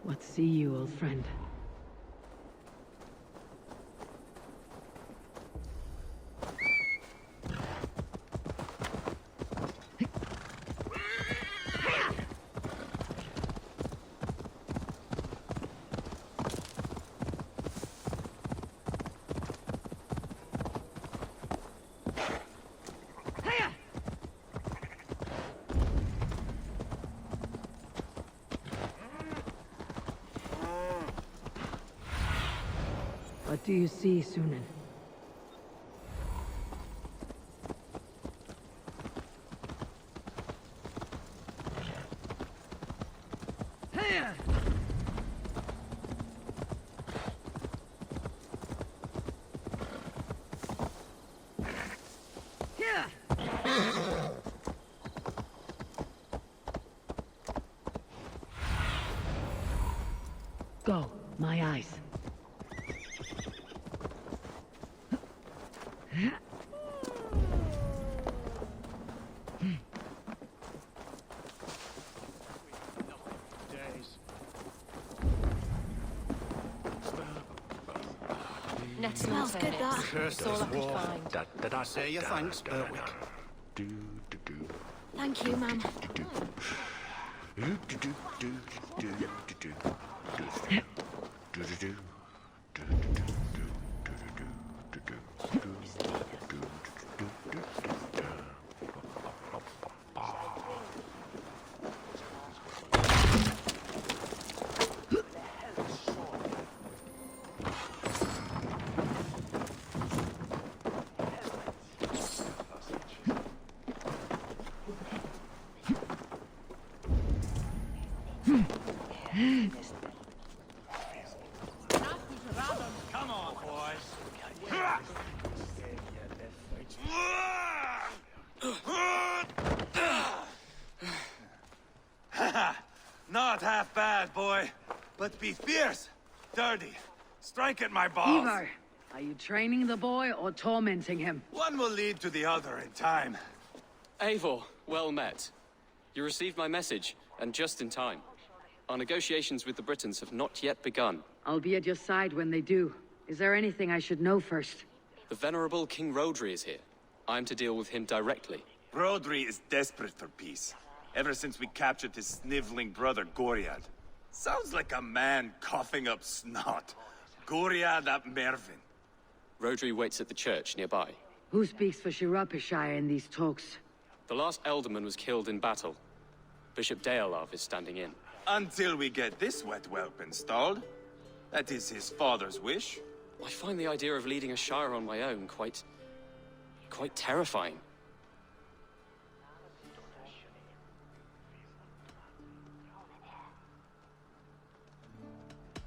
What see you, old friend? What do you see, Sunan? Go, my eyes. Net smells good, that. That's all I could find. Did I say your thanks, Berwick? Thank you, ma'am. Come on, boys. Not half bad, boy. But be fierce, dirty, strike at my balls. Ivar, are you training the boy or tormenting him? One will lead to the other in time. Eivor, well met. You received my message, and just in time. Our negotiations with the Britons have not yet begun. I'll be at your side when they do. Is there anything I should know first? The venerable King Rodri is here. I'm to deal with him directly. Rodri is desperate for peace. Ever since we captured his sniveling brother, Goriad. Sounds like a man coughing up snot. Goriad ap Mervin. Rodri waits at the church nearby. Who speaks for Shirapishire in these talks? The last Elderman was killed in battle. Bishop Deolav is standing in. Until we get this wet whelp installed. That is his father's wish. I find the idea of leading a shire on my own quite terrifying.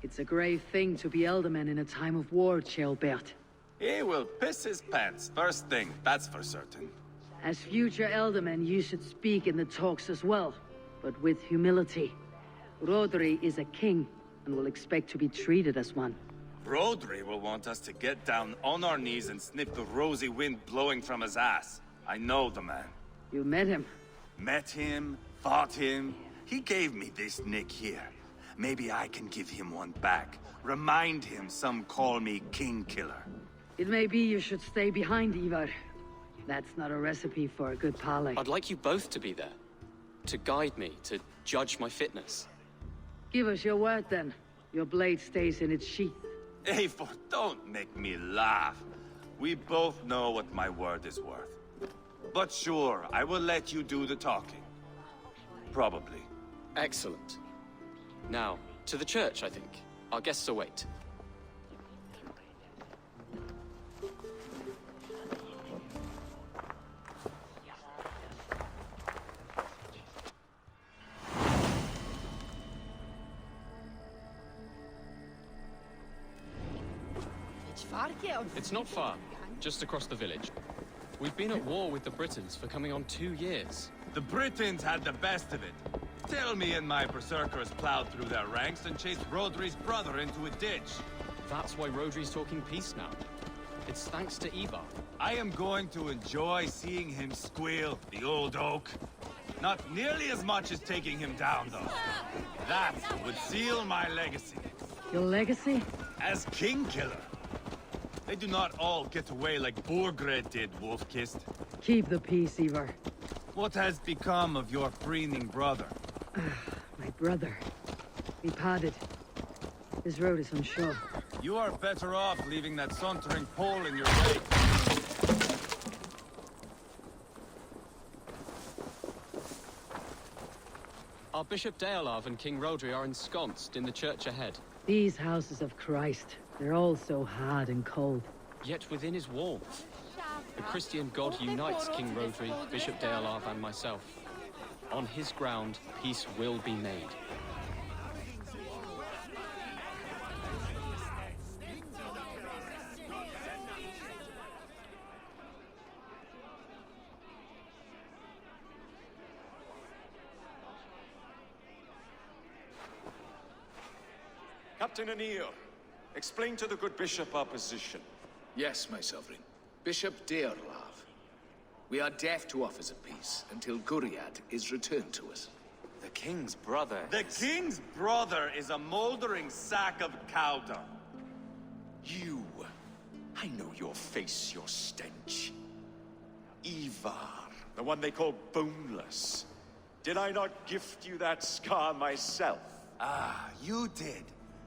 It's a grave thing to be Elderman in a time of war, Ceolbert. He will piss his pants first thing, that's for certain. As future Elderman, you should speak in the talks as well, but with humility. Rodri is a king, and will expect to be treated as one. Rodri will want us to get down on our knees and sniff the rosy wind blowing from his ass. I know the man. You met him? Met him, fought him. He gave me this nick here. Maybe I can give him one back. Remind him some call me King Killer. It may be you should stay behind, Ivar. That's not a recipe for a good parley. I'd like you both to be there. To guide me, to judge my fitness. Give us your word, then. Your blade stays in its sheath. Eivor, don't make me laugh. We both know what my word is worth. But sure, I will let you do the talking. Probably. Excellent. Now, to the church, I think. Our guests await. It's not far, just across the village. We've been at war with the Britons for coming on 2 years. The Britons had the best of it. Tell me and my berserkers plowed through their ranks and chased Rodri's brother into a ditch. That's why Rodri's talking peace now. It's thanks to Ivar. I am going to enjoy seeing him squeal, the old oak. Not nearly as much as taking him down, though. That would seal my legacy. Your legacy? As King Killer. They do not all get away like Borgred did, Wolf-Kissed. Keep the peace, Ivar. What has become of your preening brother? My brother. We parted. This road is unsure. You are better off leaving that sauntering Pole in your wake. Our Bishop Deolav and King Rodri are ensconced in the church ahead. These houses of Christ, they're all so hard and cold. Yet within his walls, the Christian God unites King Rodri, Bishop Deolav, and myself. On his ground, peace will be made. Captain Anir, explain to the good bishop our position. Yes, my sovereign. Bishop Deolav. We are deaf to offers of peace until Guriad is returned to us. The king's brother. The king's brother is a moldering sack of cow dung. You. I know your face, your stench. Ivar, the one they call boneless. Did I not gift you that scar myself? Ah, you did.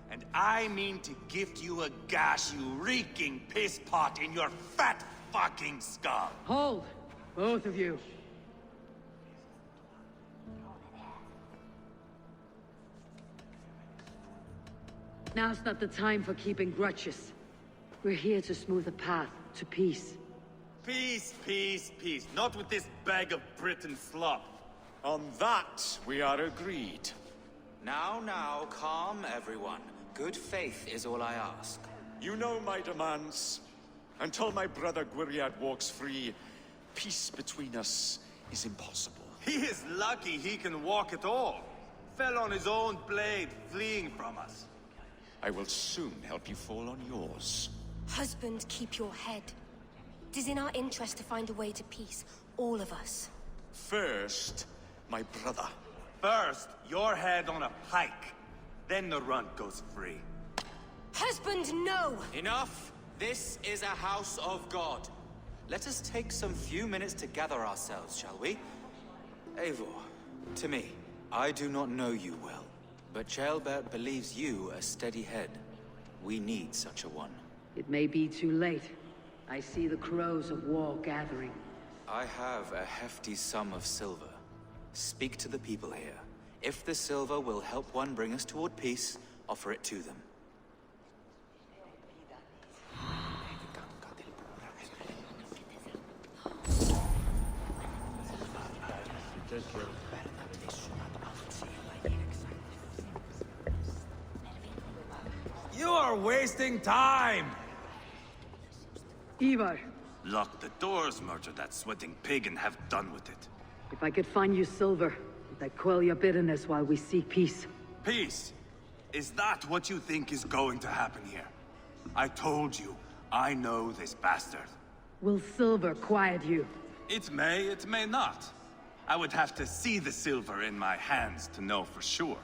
And I mean to gift you a gash, you reeking piss pot in your fat fucking skull. Hold! Both of you. Now's not the time for keeping grudges. We're here to smooth a path to peace. Peace, peace, peace. Not with this bag of Britain slop. On that, we are agreed. Now, calm everyone. Good faith is all I ask. You know my demands. Until my brother Guriad walks free, peace between us is impossible. He is lucky he can walk at all. Fell on his own blade, fleeing from us. I will soon help you fall on yours. Husband, keep your head. It is in our interest to find a way to peace, all of us. First, my brother. First, your head on a pike. Then the runt goes free. Husband, no! Enough! This is a house of God. Let us take some few minutes to gather ourselves, shall we? Eivor, to me, I do not know you well, but Ceolbert believes you a steady head. We need such a one. It may be too late. I see the crows of war gathering. I have a hefty sum of silver. Speak to the people here. If the silver will help one bring us toward peace, offer it to them. You are wasting time! Ivar, Lock the doors, murder that sweating pig, and have done with it. if I could find you silver, would that quell your bitterness while we seek peace? Peace? Is that what you think is going to happen here? I told you, I know this bastard. Will silver quiet you? It may not. I would have to see the silver in my hands to know for sure.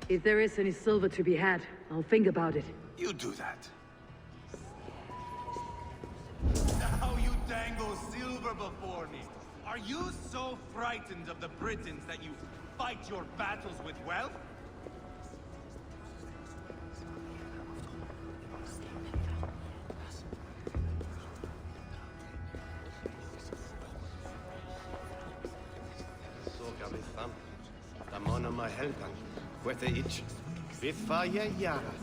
If there is any silver to be had, I'll think about it. You do that. Now you dangle silver before me. Are you so frightened of the Britons that you fight your battles with wealth? Damona my helpan, kwete ich. Bifaya yara.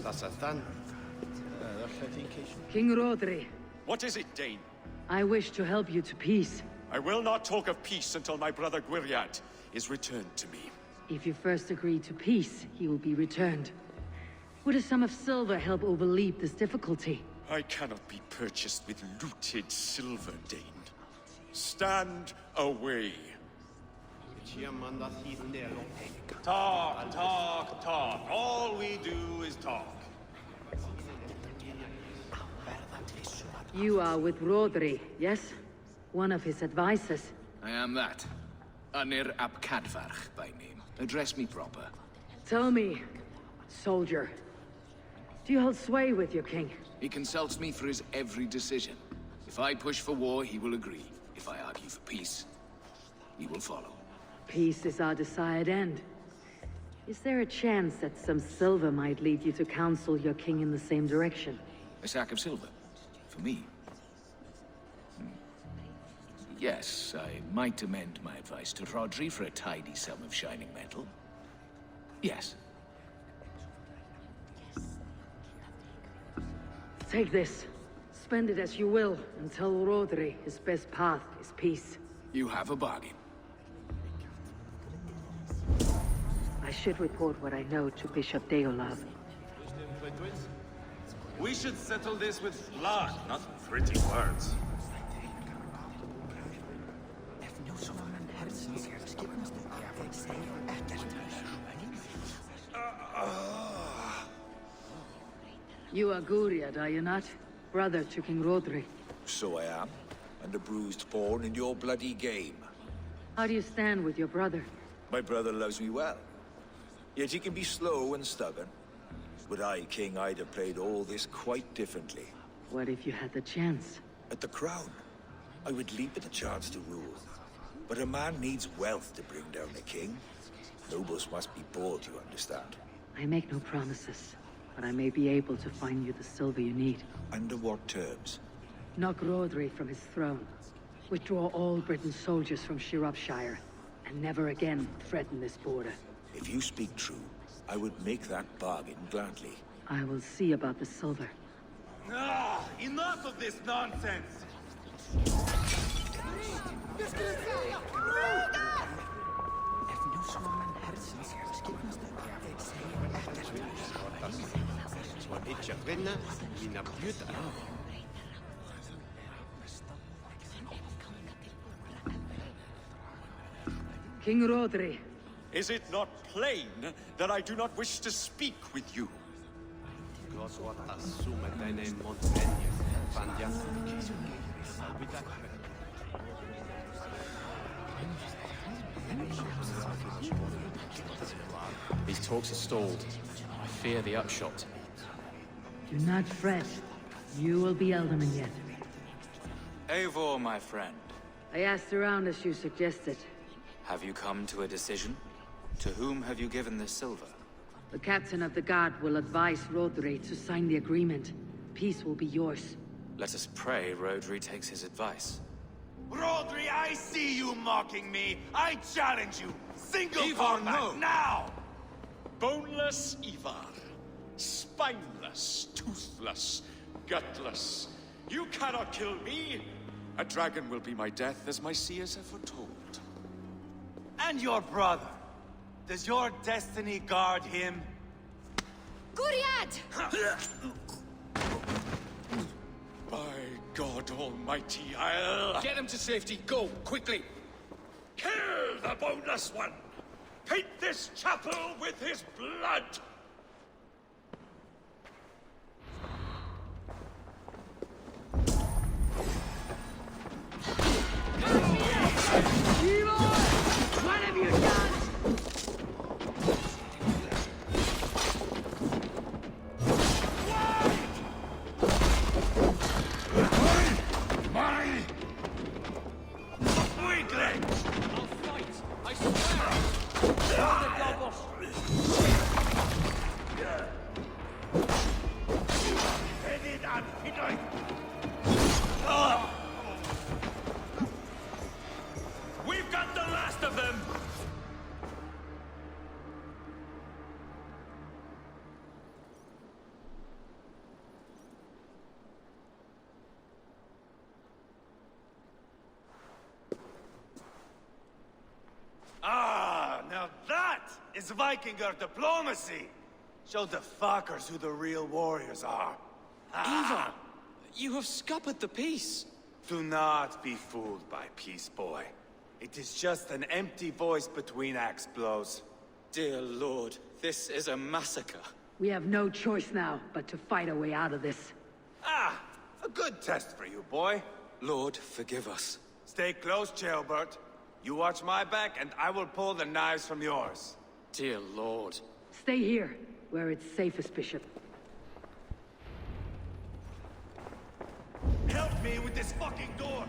Tasathan. King Rodri, What is it, Dane? I wish to help you to peace. I will not talk of peace until my brother Gwyriad is returned to me. If you first agree to peace, he will be returned. Would a sum of silver help overleap this difficulty? I cannot be purchased with looted silver, Dane. Stand away. Talk, talk, talk. All we do is talk. You are with Rodri, yes? One of his advisors. I am that. Anir ap Cadfarch by name. Address me proper. Tell me, soldier, do you hold sway with your king? He consults me for his every decision. If I push for war, he will agree. If I argue for peace, he will follow. Peace is our desired end. Is there a chance that some silver might lead you to counsel your king in the same direction? A sack of silver? For me? Yes, I might amend my advice to Rodri for a tidy sum of shining metal. Yes. Take this. Spend it as you will, and tell Rodri his best path is peace. You have a bargain. I should report what I know to Bishop Deolav. We should settle this with blood, not pretty words. You are Guriad, are you not? Brother to King Rodri. So I am, and a bruised pawn in your bloody game. How do you stand with your brother? My brother loves me well. Yet he can be slow and stubborn. Were I king, I'd have played all this quite differently. What if you had the chance? At the crown, I would leap at the chance to rule. But a man needs wealth to bring down a king. Nobles must be bought, you understand. I make no promises, but I may be able to find you the silver you need. Under what terms? Knock Rodri from his throne. Withdraw all Britain's soldiers from Shropshire, and never again threaten this border. If you speak true, I would make that bargain gladly. I will see about the silver. Ah, enough of this nonsense! King Rodri. Is it not plain that I do not wish to speak with you? These talks are stalled. I fear the upshot. Do not fret. You will be Ealdorman yet. Eivor, my friend, I asked around as you suggested. have you come to a decision? To whom have you given this silver? The captain of the guard will advise Rodri to sign the agreement. Peace will be yours. Let us pray Rodri takes his advice. Rodri, I see you mocking me! I challenge you! Single Ivar, combat, no. now! Boneless Ivar. Spineless, toothless, gutless. You cannot kill me! A dragon will be my death, as my seers have foretold. And your brother? Does your destiny guard him? Guriad! By God Almighty, I'll... Get him to safety. Go, quickly. Kill the boneless one! Paint this chapel with his blood! What have you done? Weaklings! I'll fight! I swear! We've got the last of them! Ah, now that is Vikinger diplomacy! Show the fuckers who the real warriors are. Ivar! You have scuppered the peace! Do not be fooled by Peace Boy. It is just an empty voice between axe blows. Dear Lord, this is a massacre. We have no choice now but to fight our way out of this. Ah! A good test for you, boy. Lord, forgive us. Stay close, Jailbert. You watch my back, and I will pull the knives from yours. Dear Lord. Stay here, where it's safest, Bishop. Help me with this fucking door!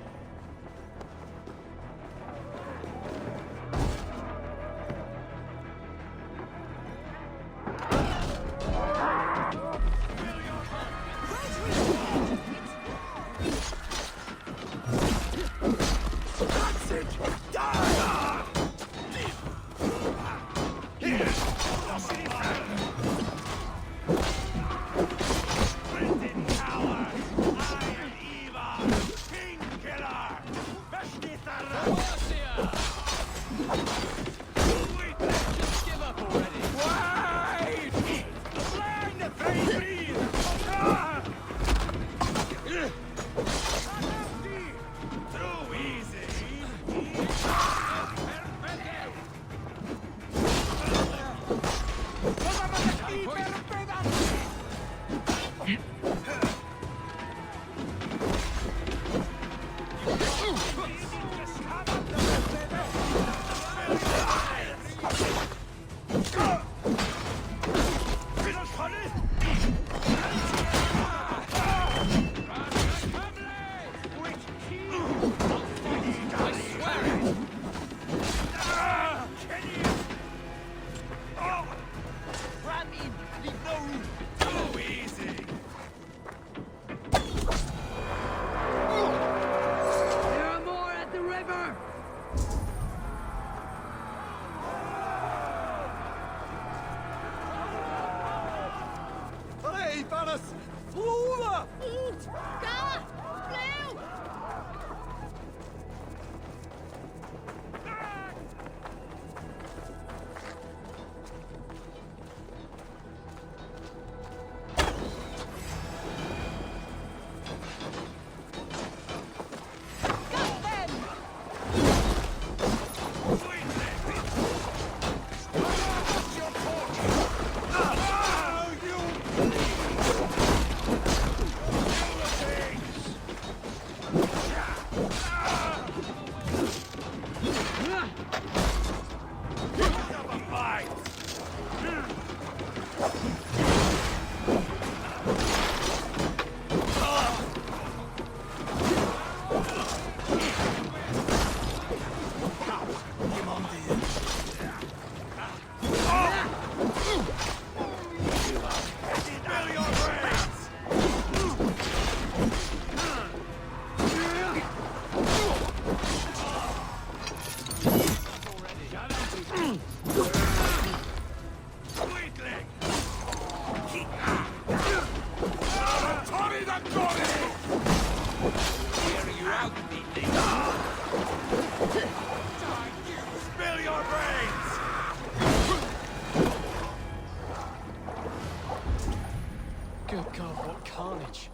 Good God, what carnage.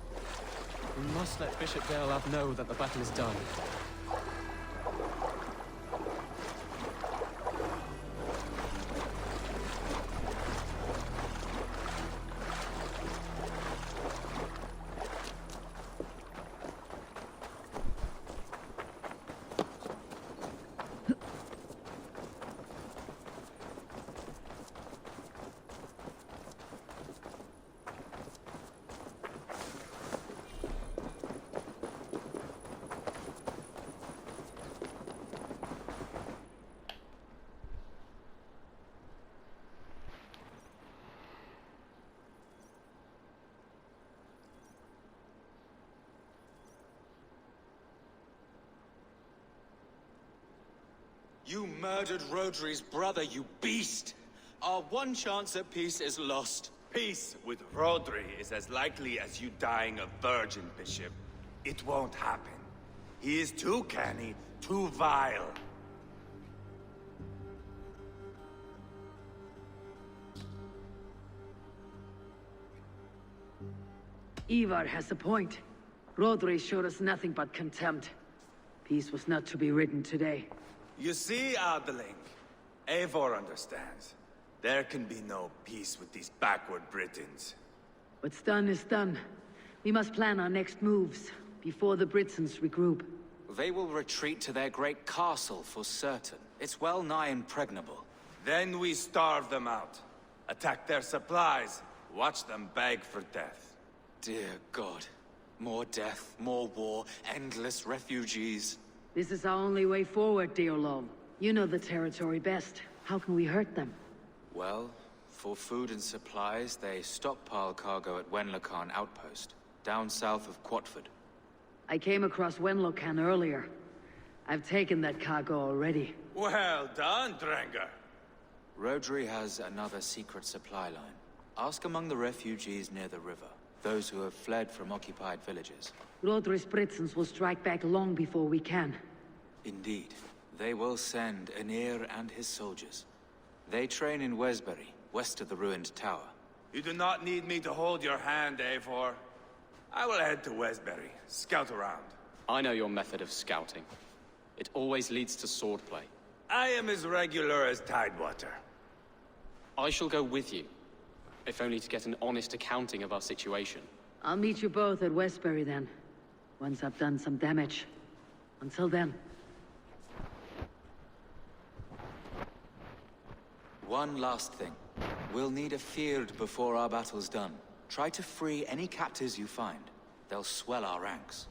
We must let Bishop Dearlav know that the battle is done. You murdered Rodri's brother, you beast! Our one chance at peace is lost. Peace with Rodri is as likely as you dying a virgin, Bishop. It won't happen. He is too canny, too vile. Ivar has a point. Rodri showed us nothing but contempt. Peace was not to be written today. You see, Adeling, Eivor understands. There can be no peace with these backward Britons. What's done is done. We must plan our next moves, before the Britons regroup. They will retreat to their great castle for certain. It's well nigh impregnable. Then we starve them out. Attack their supplies. Watch them beg for death. Dear God. More death, more war, endless refugees. This is our only way forward, Deolov. You know the territory best. How can we hurt them? Well, for food and supplies, they stockpile cargo at Wenlocan outpost, down south of Quatford. I came across Wenlocan earlier. I've taken that cargo already. Well done, Drengar. Rodri has another secret supply line. Ask among the refugees near the river, those who have fled from occupied villages. Rodri's Britons will strike back long before we can. Indeed. They will send Anir and his soldiers. They train in Wesbury, west of the ruined tower. You do not need me to hold your hand, Eivor. I will head to Wesbury, scout around. I know your method of scouting. It always leads to swordplay. I am as regular as Tidewater. I shall go with you, if only to get an honest accounting of our situation. I'll meet you both at Westbury then, once I've done some damage. Until then. One last thing. We'll need a field before our battle's done. Try to free any captives you find. They'll swell our ranks.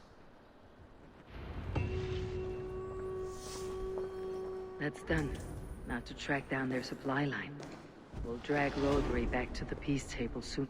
That's done. Now to track down their supply line. We'll drag Rodri back to the peace table soon.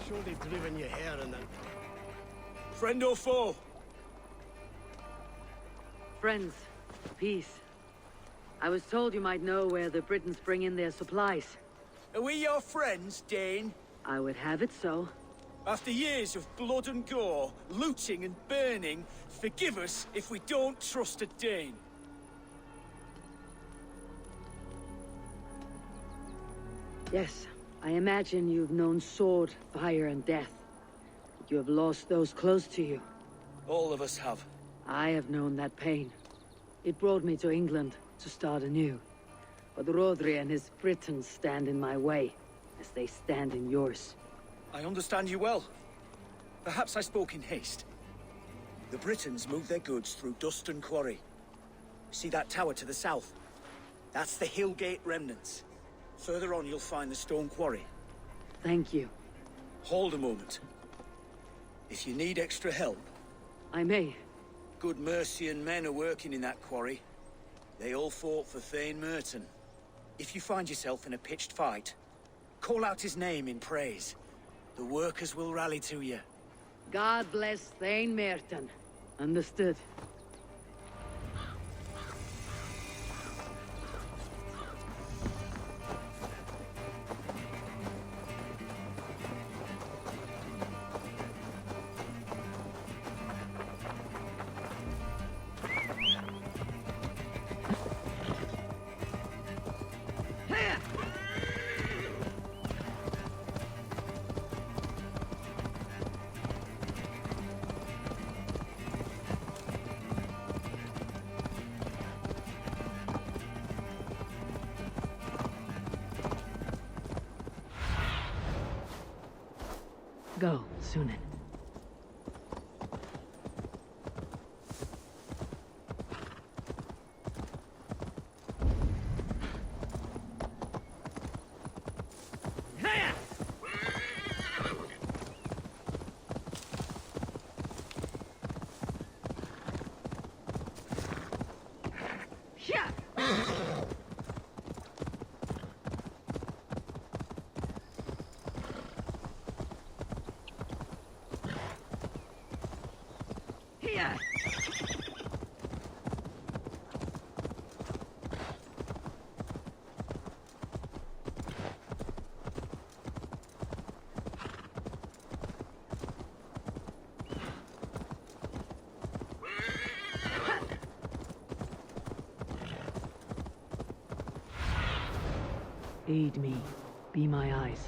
Surely driven your hair in that. Friend or foe? Friends, peace. I was told you might know where the Britons bring in their supplies. Are we your friends, Dane? I would have it so. After years of blood and gore, looting and burning, forgive us if we don't trust a Dane. Yes, I imagine you've known sword, fire, and death. But you have lost those close to you. All of us have. I have known that pain. It brought me to England to start anew. But Rodri and his Britons stand in my way, as they stand in yours. I understand you well. Perhaps I spoke in haste. The Britons move their goods through Dustin Quarry. See that tower to the south? That's the Hillgate remnants. Further on, you'll find the stone quarry. Thank you. Hold a moment. If you need extra help... I may. Good Mercian men are working in that quarry. They all fought for Thane Merton. If you find yourself in a pitched fight, call out his name in praise. The workers will rally to you. God bless Thane Merton. Understood. Go, Sunan. Aid me. Be my eyes.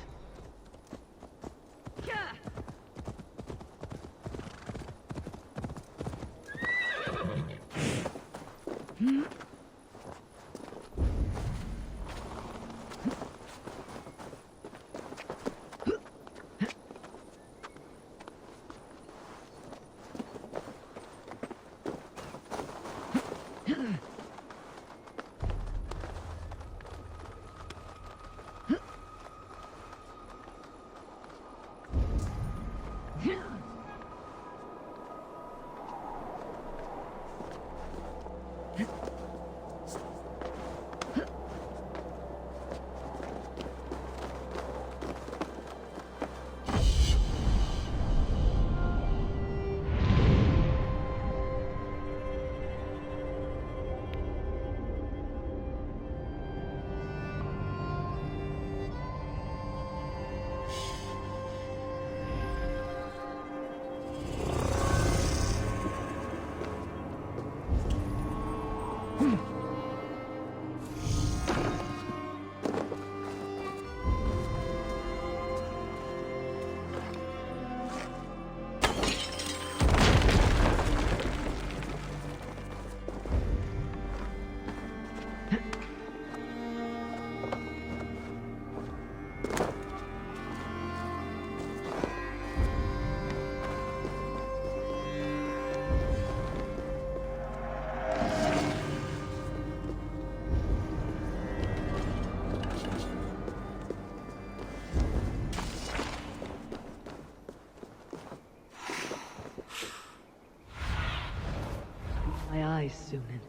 My eyes, Sunan.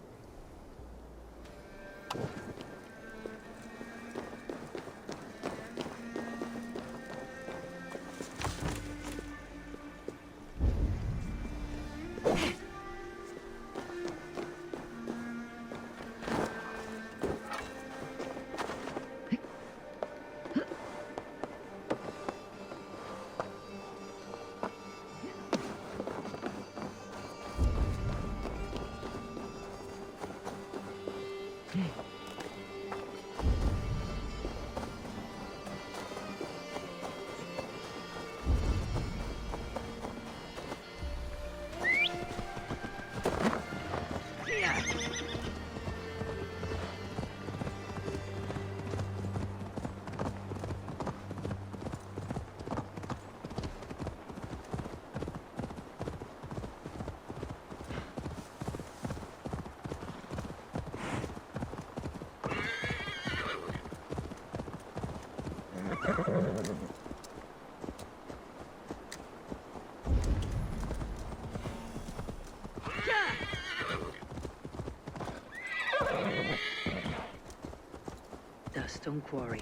Stone quarry,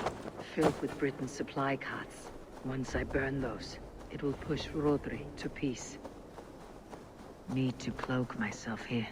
filled with Britain's supply carts. Once I burn those, it will push Rodri to peace. Need to cloak myself here.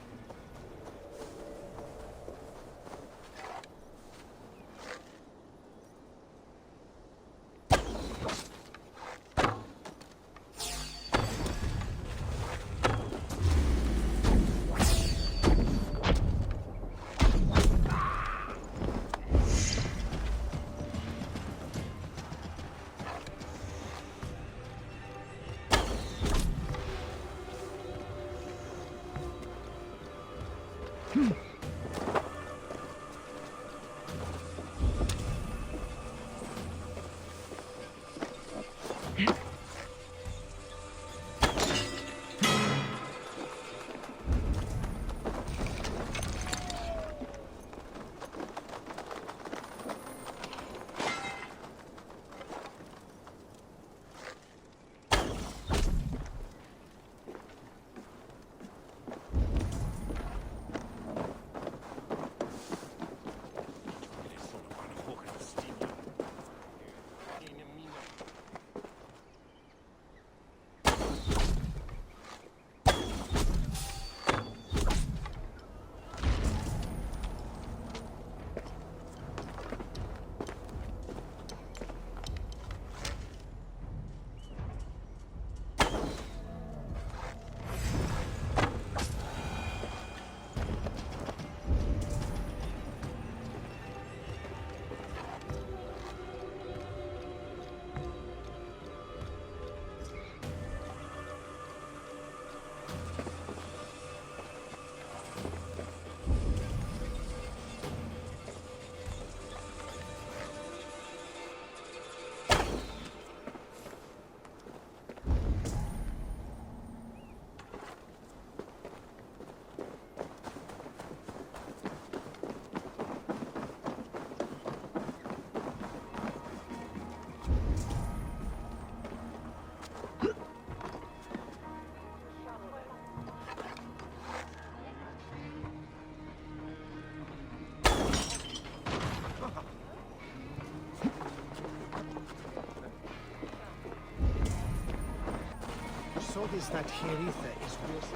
saw this that Heritha is worth.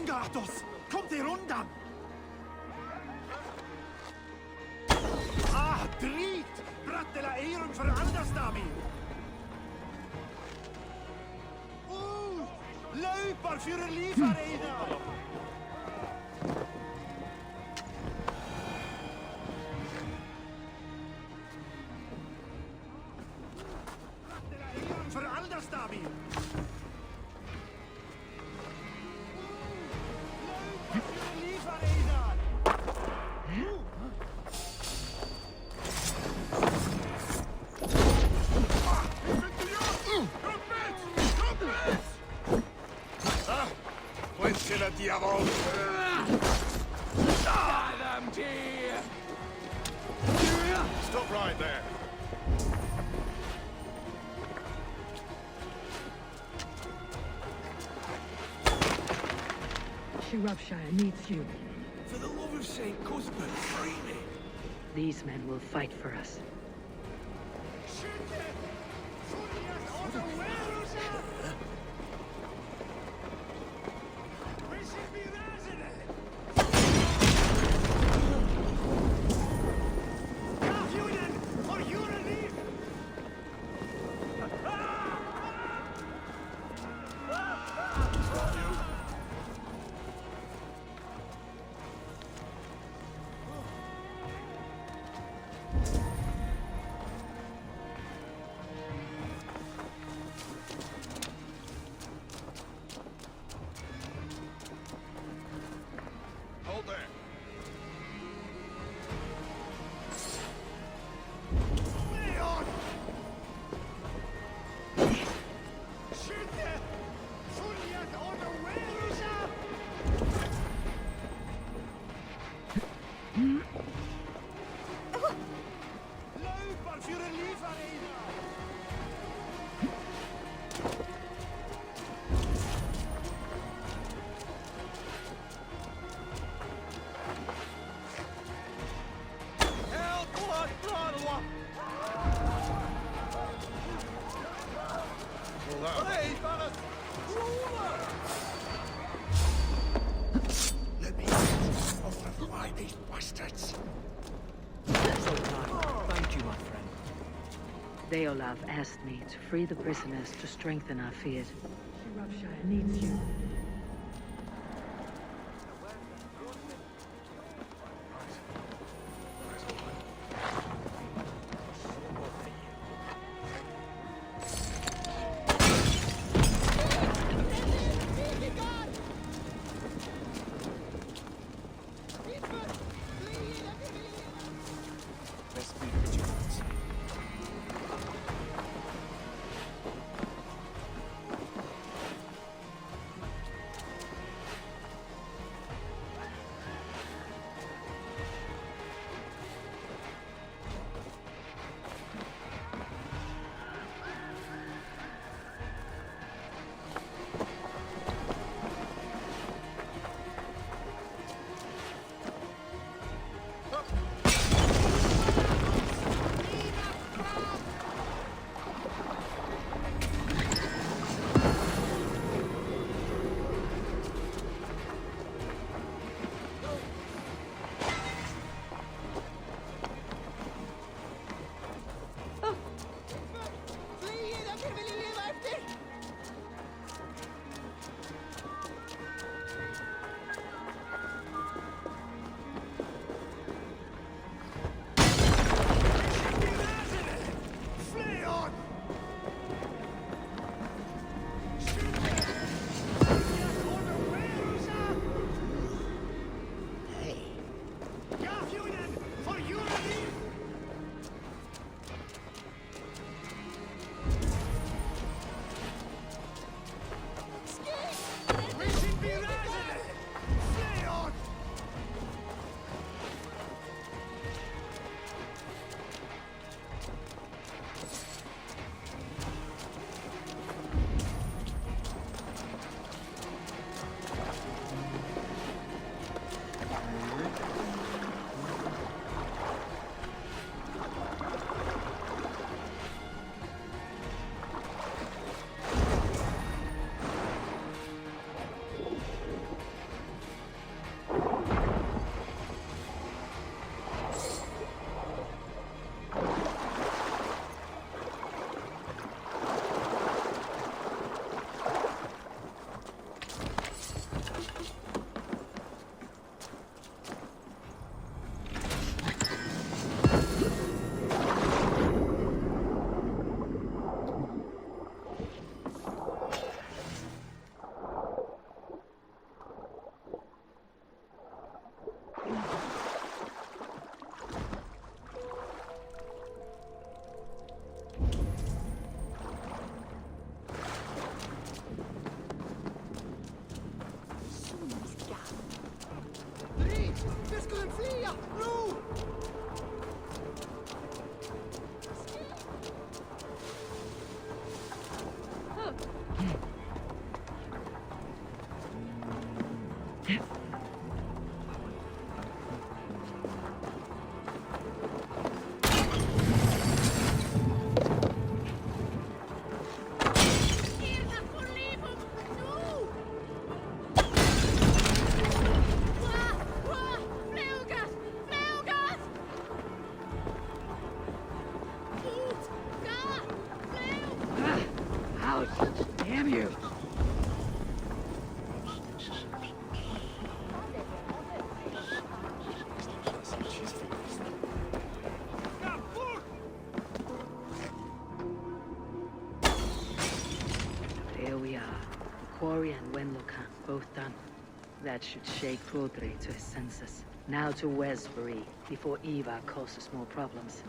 Gatos! Kommt ihr undan! Ah, drit! Brattela eirum för andastamir! Löpar för livar eida! Brattela eirum för andastamir! Quenchela diavol! Stop right there! Shropshire needs you. For the love of Saint Cuthbert, free me! These men will fight for us. Hold there! Let me offer fly these bastards. Thank you, my friend. Deolav asked me to free the prisoners to strengthen our field. Shropshire needs you. Damn you! There we are. The quarry and Wenlocan, both done. That should shake Rodri to his senses. Now to Westbury, before Eva causes more problems.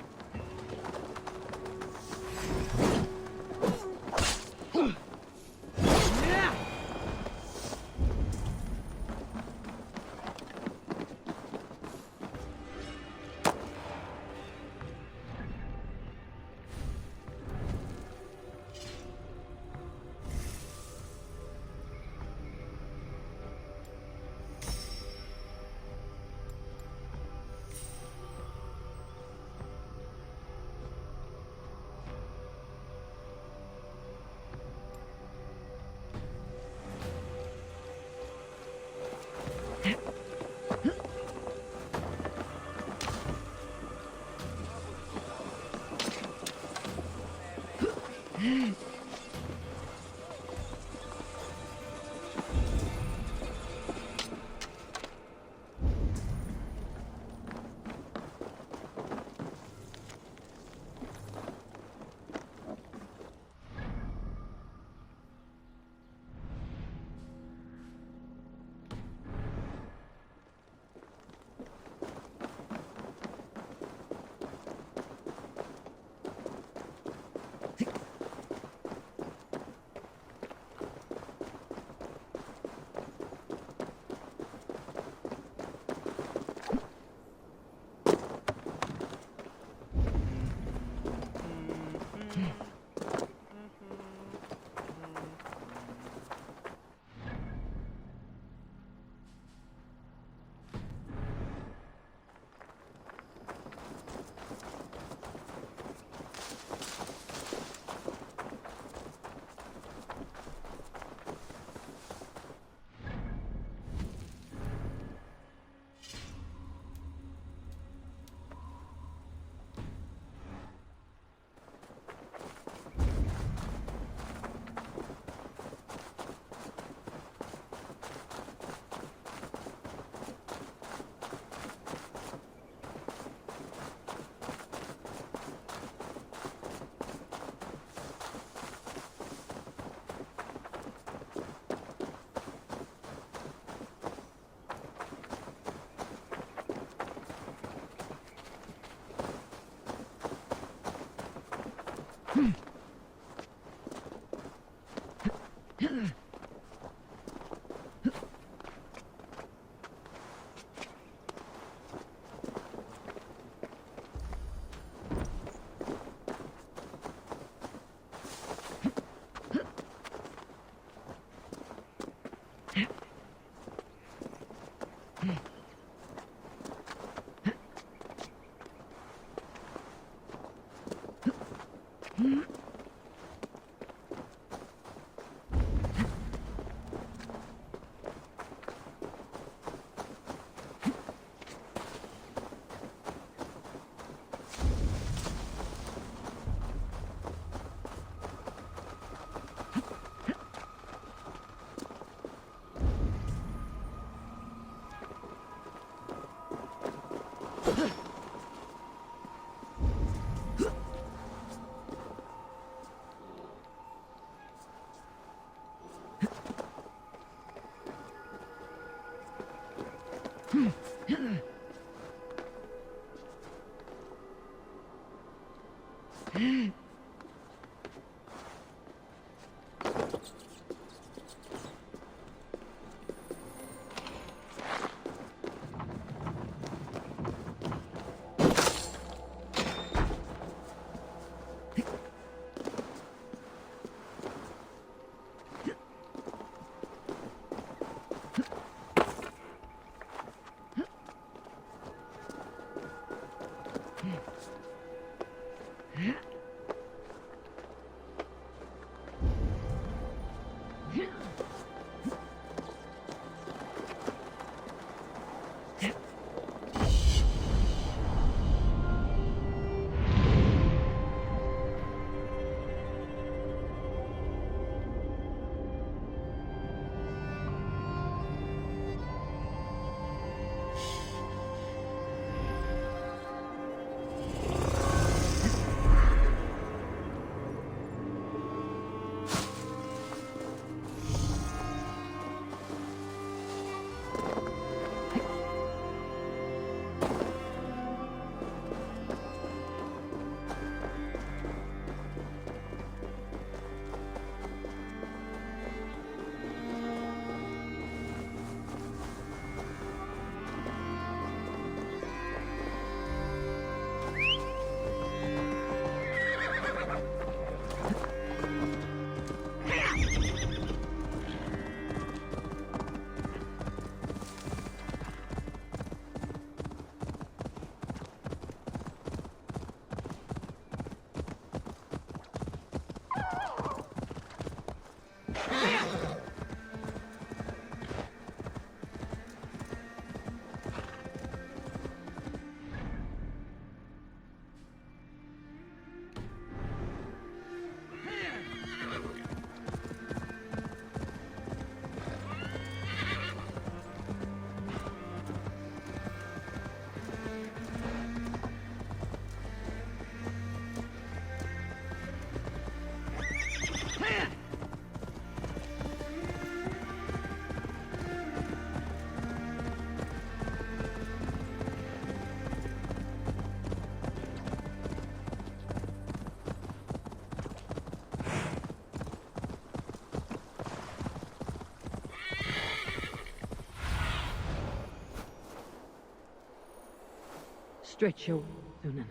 Stretch your... Sunan.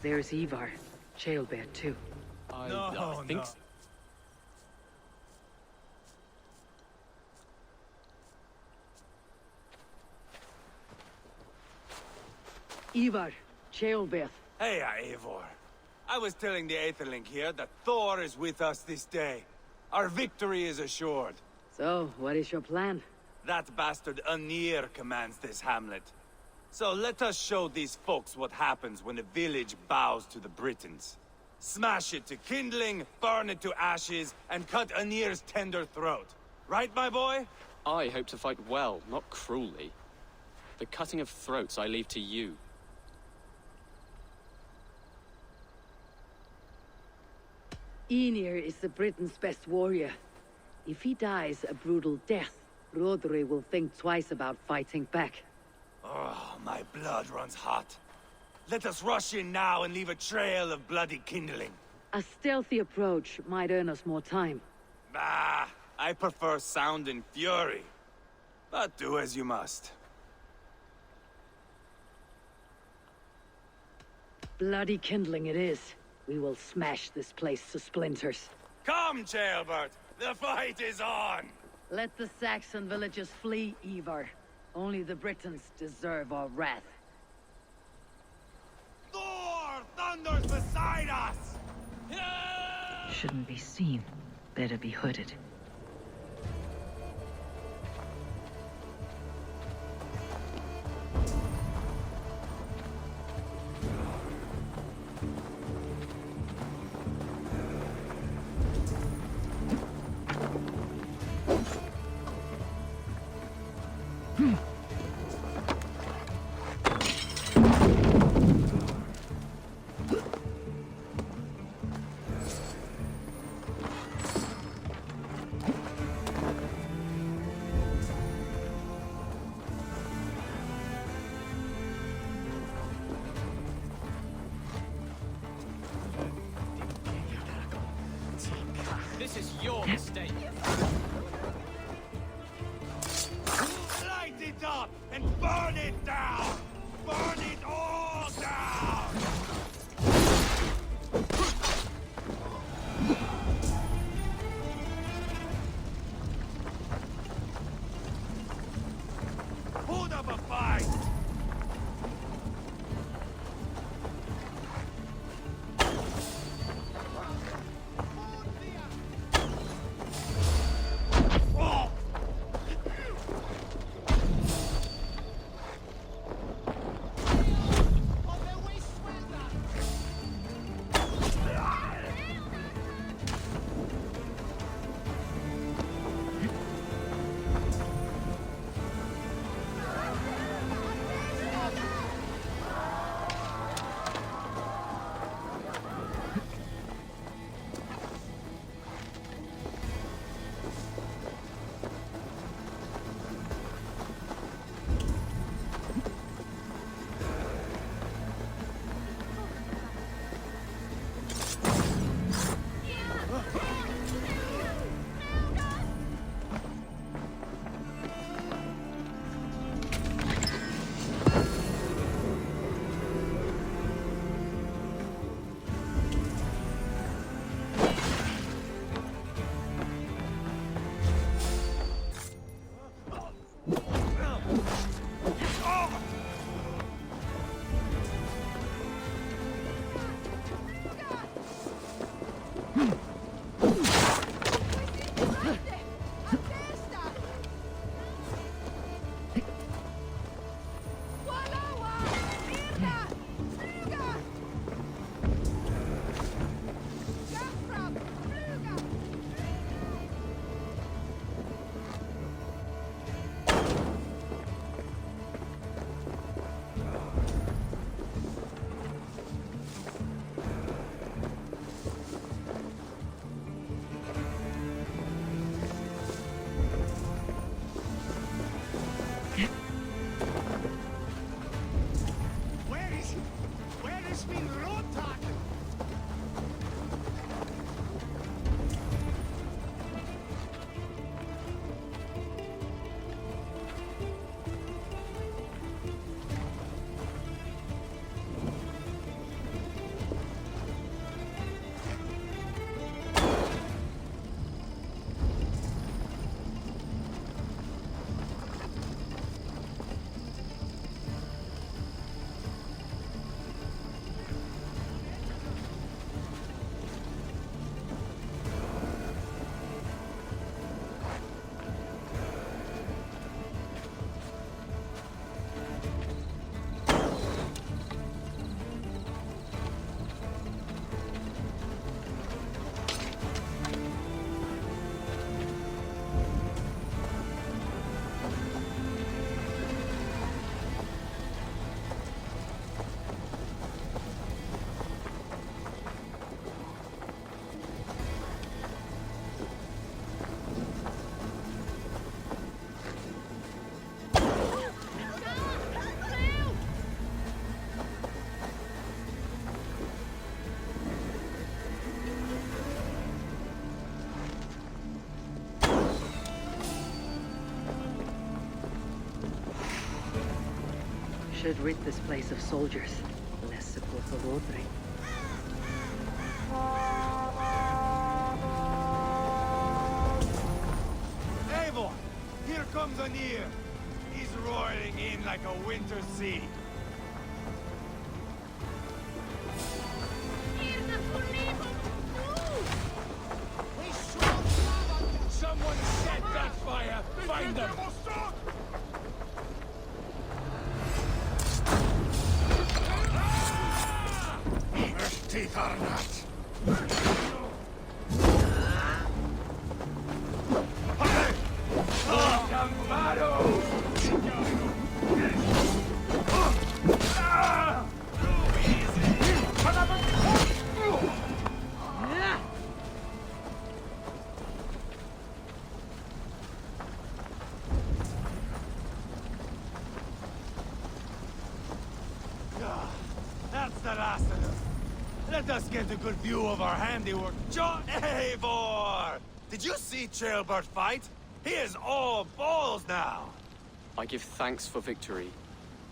There's Ivar. Jailbird, too. I think... Ivar, Jailbird. Hey, Eivor. I was telling the Aetherling here that Thor is with us this day. Our victory is assured. So, what is your plan? That bastard Anir commands this hamlet. So let us show these folks what happens when a village bows to the Britons. Smash it to kindling, burn it to ashes, and cut Anir's tender throat. Right, my boy? I hope to fight well, not cruelly. The cutting of throats I leave to you. Enir is the Britain's best warrior. If he dies a brutal death, Rodri will think twice about fighting back. Oh, my blood runs hot. Let us rush in now and leave a trail of bloody kindling. A stealthy approach might earn us more time. Bah, I prefer sound and fury. But do as you must. Bloody kindling it is. We will smash this place to splinters. Come, Jailbird! The fight is on! Let the Saxon villagers flee, Ivar. Only the Britons deserve our wrath. Thor thunders beside us! Shouldn't be seen. Better be hooded. This is your mistake. Light it up and burn it down! Burn it all down! Put up a fight! should rid this place of soldiers. Less support for Rodri. Eivor! Here comes Anir! He's roaring in like a winter sea. Someone set that fire! Find them! Teeth are not. That's the last of them. Let us get a good view of our handiwork. John Eivor! Did you see Trailbird fight? He is all balls now. I give thanks for victory,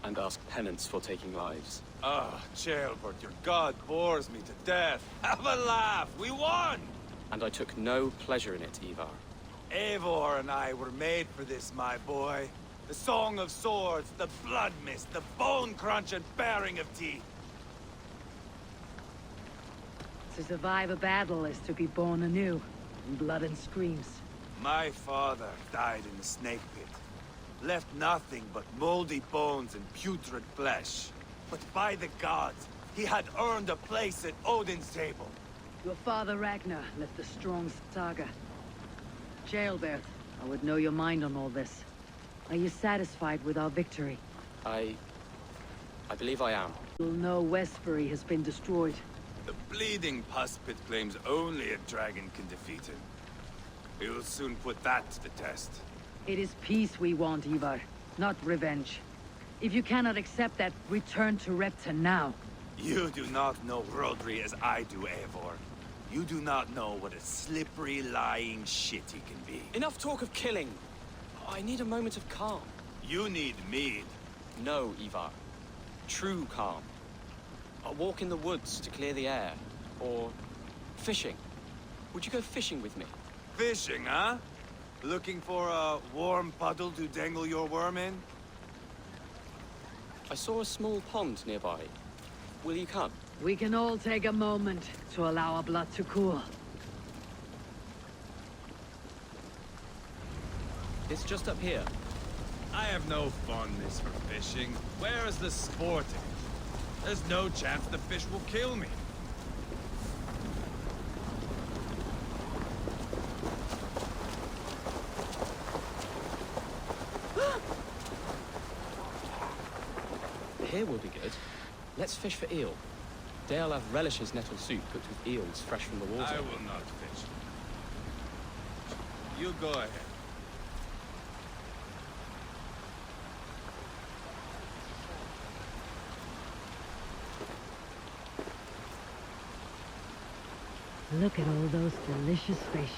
and ask penance for taking lives. Ah, Trailbird, your god bores me to death. Have a laugh, we won! And I took no pleasure in it, Ivar. Eivor and I were made for this, my boy. The song of swords, the blood mist, the bone crunch and baring of teeth. To survive a battle is to be born anew, in blood and screams. My father died in the snake pit. Left nothing but moldy bones and putrid flesh. But by the gods, he had earned a place at Odin's table. Your father Ragnar left a strong saga. Jailbert, I would know your mind on all this. Are you satisfied with our victory? I believe I am. You'll know Westbury has been destroyed. The bleeding pus pit claims only a dragon can defeat him. We will soon put that to the test. It is peace we want, Ivar, not revenge. If you cannot accept that, return to Repton now. You do not know Rodri as I do, Eivor. You do not know what a slippery, lying shit he can be. Enough talk of killing! I need a moment of calm. You need mead. No, Ivar. True calm. A walk in the woods to clear the air. Or fishing. Would you go fishing with me? Fishing, huh? Looking for a warm puddle to dangle your worm in? I saw a small pond nearby. Will you come? We can all take a moment to allow our blood to cool. It's just up here. I have no fondness for fishing. Where is the sport in it? There's no chance the fish will kill me. Here will be good. Let's fish for eel. Dale relishes nettle soup cooked with eels fresh from the water. I will not fish. You go ahead. Look at all those delicious fish.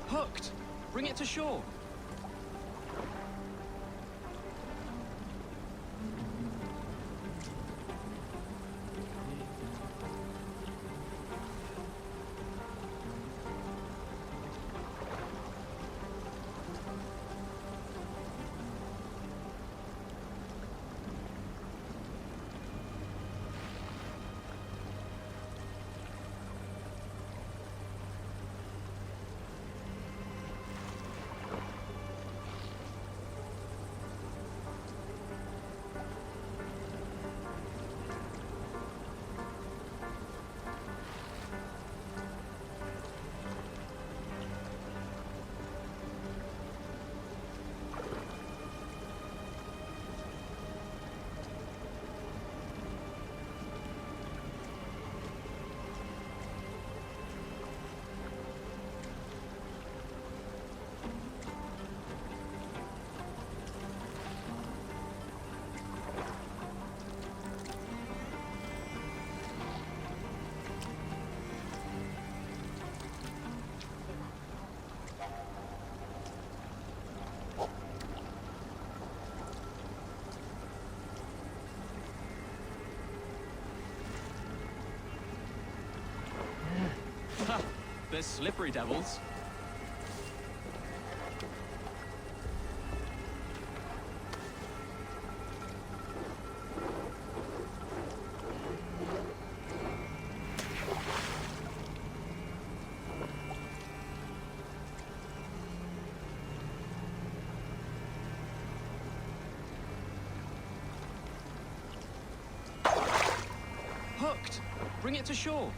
Hooked! Bring it to shore. they're slippery devils. Hooked! Bring it to shore.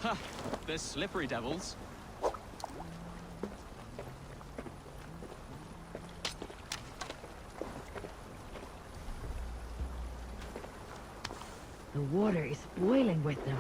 Ha! They're slippery devils. The water is boiling with them.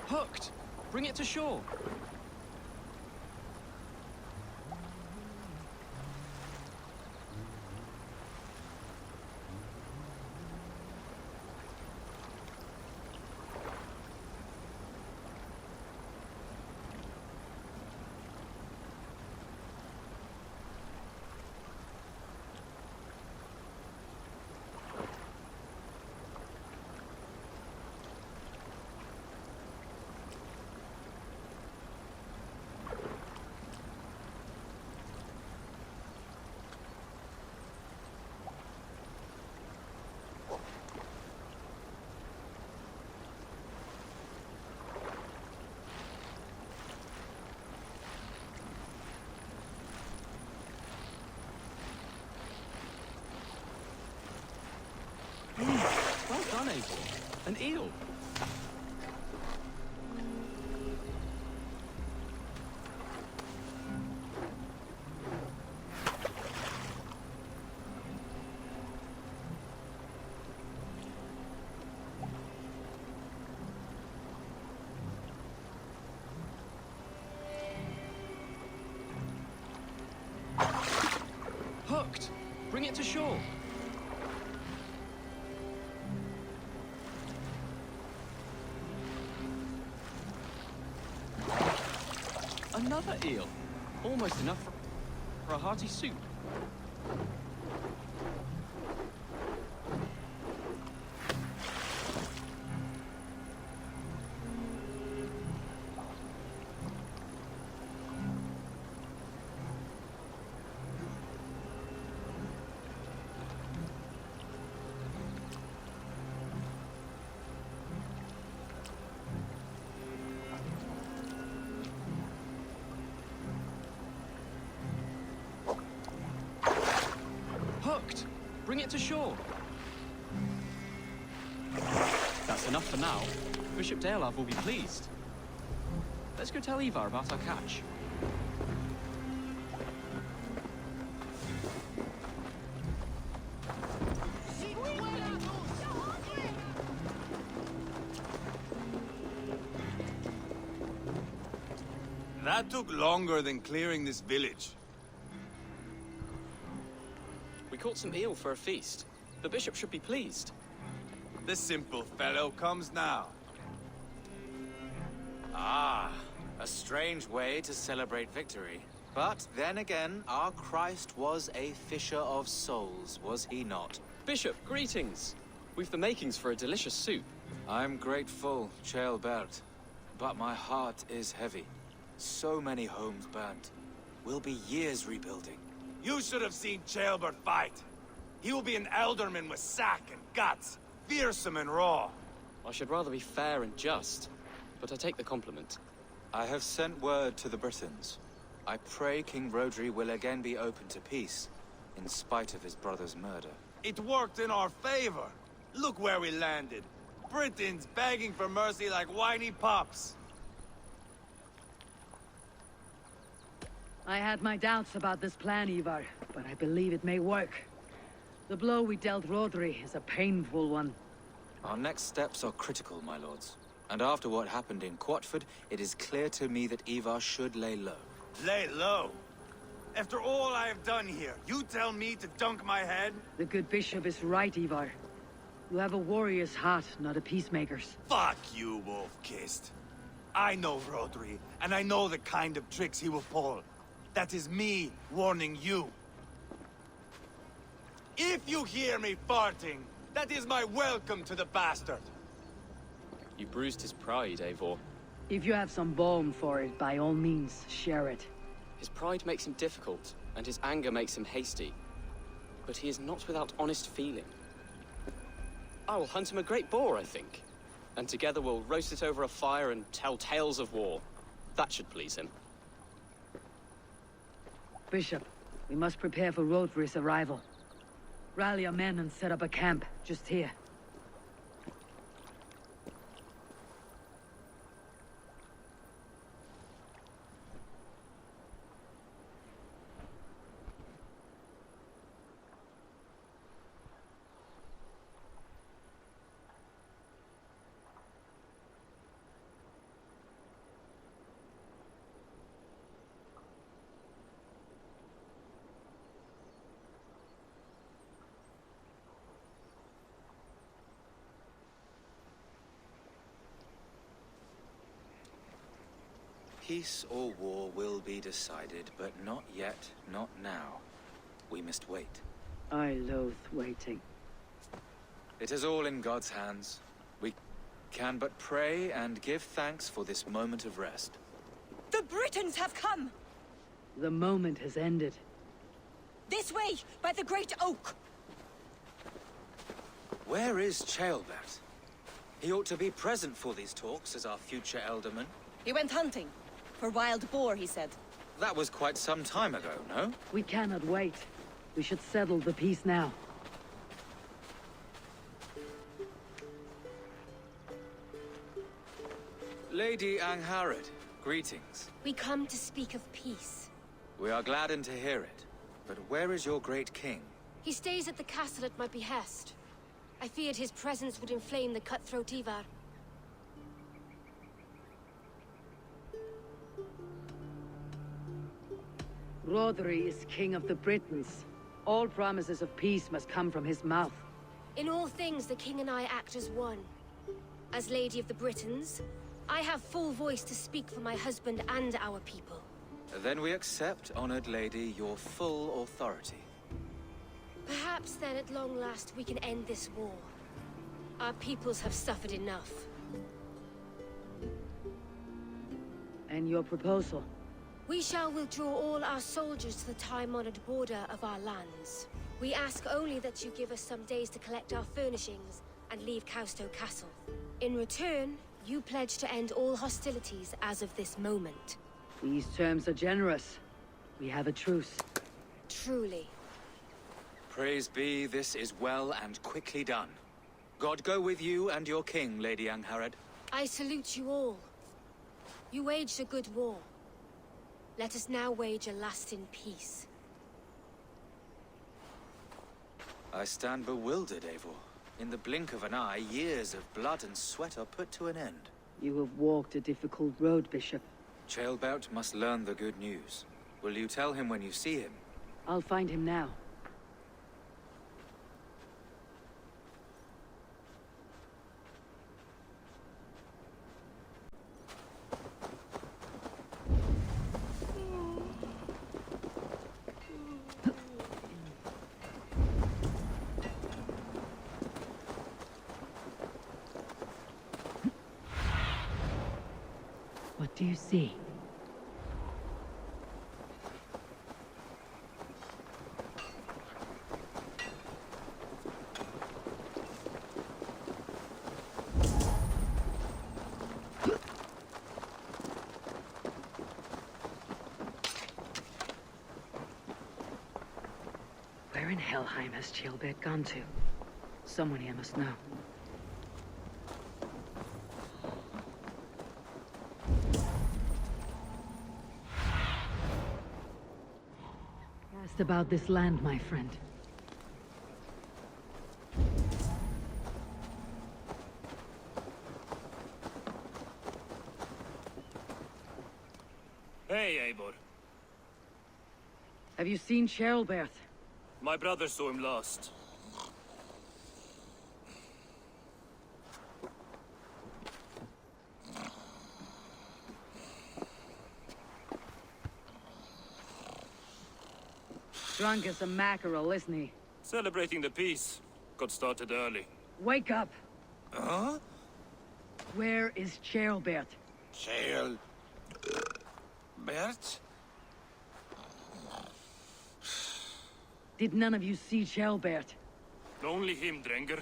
Hooked! Bring it to shore. An eel! Hooked! Bring it to shore! Another eel! Almost enough for a hearty soup. Hooked! Bring it to shore! That's enough for now. Bishop Daelav will be pleased. Let's go tell Ivar about our catch. That took longer than clearing this village. We caught some eel for a feast. The bishop should be pleased. The simple fellow comes now. Ah, a strange way to celebrate victory. But then again, our Christ was a fisher of souls, was he not? Bishop, greetings! We've the makings for a delicious soup. I'm grateful, Ceolbert, but my heart is heavy. So many homes burnt. We'll be years rebuilding. You should have seen Ceolbert fight. He will be an alderman with sack and guts, fearsome and raw. I should rather be fair and just, but I take the compliment. I have sent word to the Britons. I pray King Rodri will again be open to peace, in spite of his brother's murder. It worked in our favor. Look where we landed. Britons begging for mercy like whiny pups. I had my doubts about this plan, Ivar, but I believe it may work. The blow we dealt Rodri is a painful one. Our next steps are critical, my lords. And after what happened in Quatford, it is clear to me that Ivar should lay low. Lay low? After all I have done here, you tell me to dunk my head? The good bishop is right, Ivar. You have a warrior's heart, not a peacemaker's. Fuck you, wolf-kissed. I know Rodri, and I know the kind of tricks he will pull. That is me warning you. If you hear me farting, that is my welcome to the bastard. You bruised his pride, Eivor. If you have some balm for it, by all means, share it. His pride makes him difficult, and his anger makes him hasty. But he is not without honest feeling. I will hunt him a great boar, I think. And together we'll roast it over a fire and tell tales of war. That should please him. Bishop, we must prepare for Rodri's arrival. Rally our men and set up a camp, just here. Peace or war will be decided, but not yet, not now. We must wait. I loathe waiting. It is all in God's hands. We can but pray and give thanks for this moment of rest. The Britons have come! The moment has ended. This way, by the Great Oak! Where is Ceolbert? He ought to be present for these talks as our future elderman. He went hunting. For wild boar, he said. That was quite some time ago, no? We cannot wait. We should settle the peace now. Lady Angharad, greetings. We come to speak of peace. We are gladdened to hear it. But where is your great king? He stays at the castle at my behest. I feared his presence would inflame the cutthroat Ivar. Rodri is king of the Britons. All promises of peace must come from his mouth. In all things, the king and I act as one. As Lady of the Britons, I have full voice to speak for my husband and our people. Then we accept, honored lady, your full authority. Perhaps then at long last we can end this war. Our peoples have suffered enough. And your proposal? We shall withdraw all our soldiers to the time-honored border of our lands. We ask only that you give us some days to collect our furnishings and leave Kausto Castle. In return, you pledge to end all hostilities as of this moment. These terms are generous. We have a truce. Truly. Praise be, this is well and quickly done. God go with you and your king, Lady Angharad. I salute you all. You waged a good war. Let us now wage a lasting peace. I stand bewildered, Eivor. In the blink of an eye, years of blood and sweat are put to an end. You have walked a difficult road, Bishop. Ceolbert must learn the good news. Will you tell him when you see him? I'll find him now. What do you see? Where in Helheim has Ceolbert gone to? Someone here must know. Cast about this land, my friend. Hey, Eivor. Have you seen Ceolbert? My brother saw him last. Drunk as a mackerel, isn't he? Celebrating the peace. Got started early. Wake up! Huh? Where is Ceolbert? Bert? Did none of you see Ceolbert? Only him, Drenger.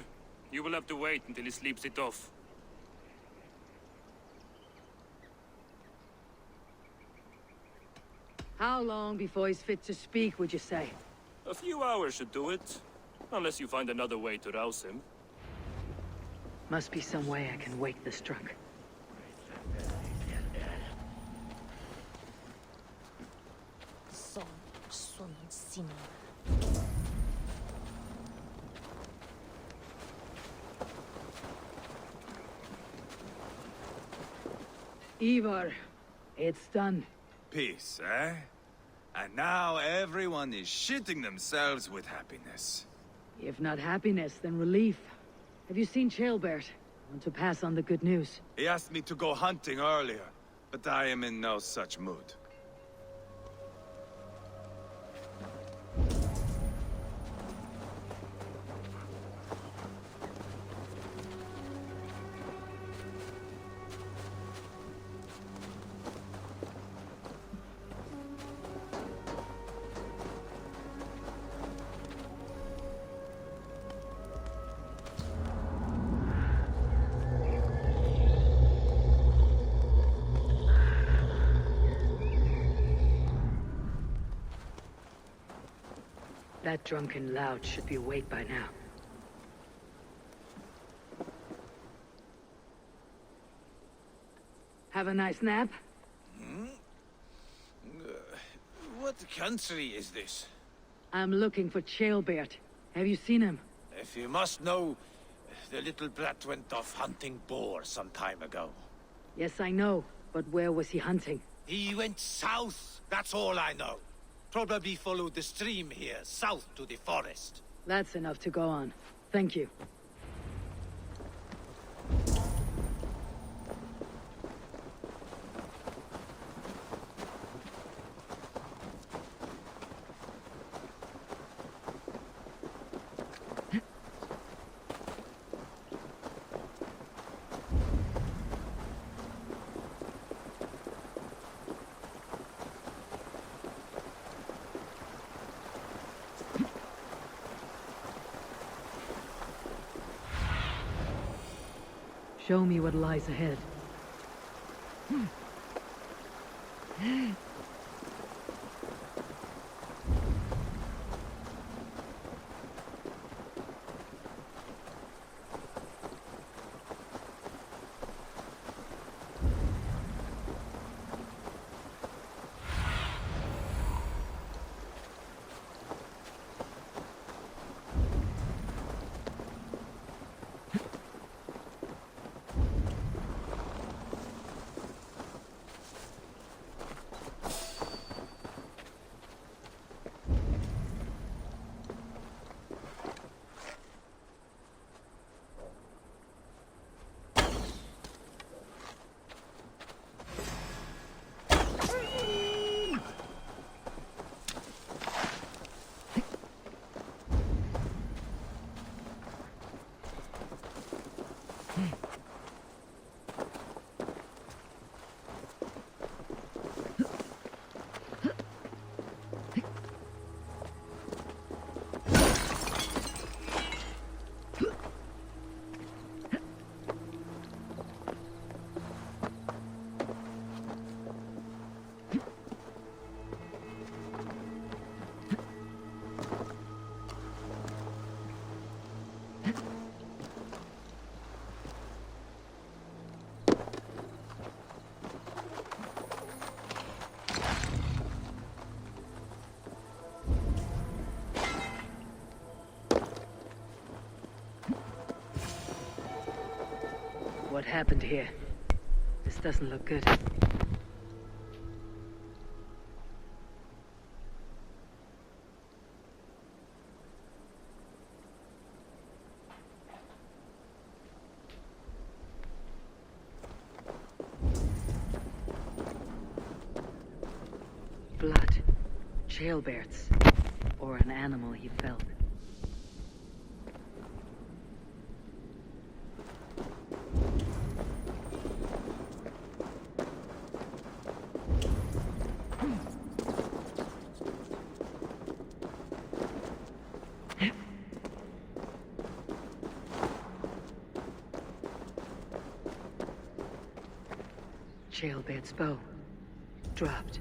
You will have to wait until he sleeps it off. How long before he's fit to speak, would you say? A few hours should do it. Unless you find another way to rouse him. Must be some way I can wake this drunk. Ivar, it's done. Peace, eh? And now everyone is shitting themselves with happiness. If not happiness, then relief. Have you seen Ceolbert? I want to pass on the good news. He asked me to go hunting earlier, but I am in no such mood. That drunken lout should be awake by now. have a nice nap? What country is this? I'm looking for Chaelbert. Have you seen him? If you must know, the little brat went off hunting boar some time ago. Yes, I know. But where was he hunting? He went south, that's all I know. Probably followed the stream here, south to the forest. That's enough to go on. Thank you. Show me what lies ahead. What happened here? This doesn't look good. Blood. Chaelbert's. Or an animal he felt. Chaelbert's bow. Dropped.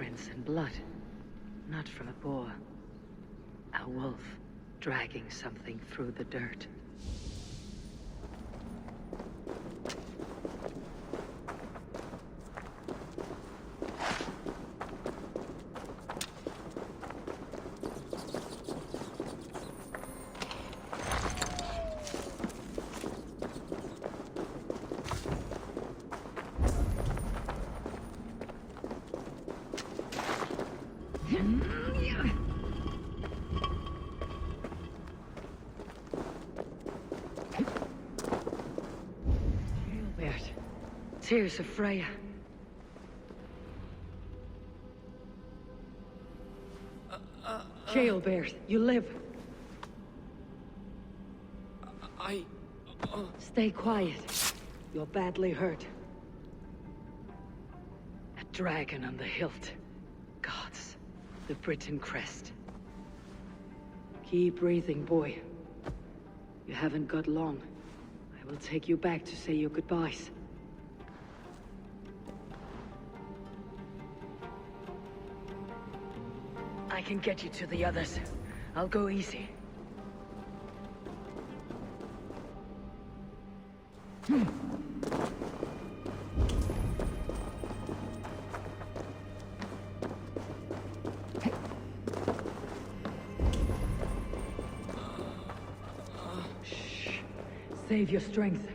footprints and blood. Not from a boar. A wolf, dragging something through the dirt. Gilbert. Tears of Freya. Gilbert, you live. Stay quiet. You're badly hurt. A dragon on the hilt. Gods. The Britain crest. Keep breathing, boy. You haven't got long. I will take you back to say your goodbyes. I can get you to the others. I'll go easy. Shh. Save your strength.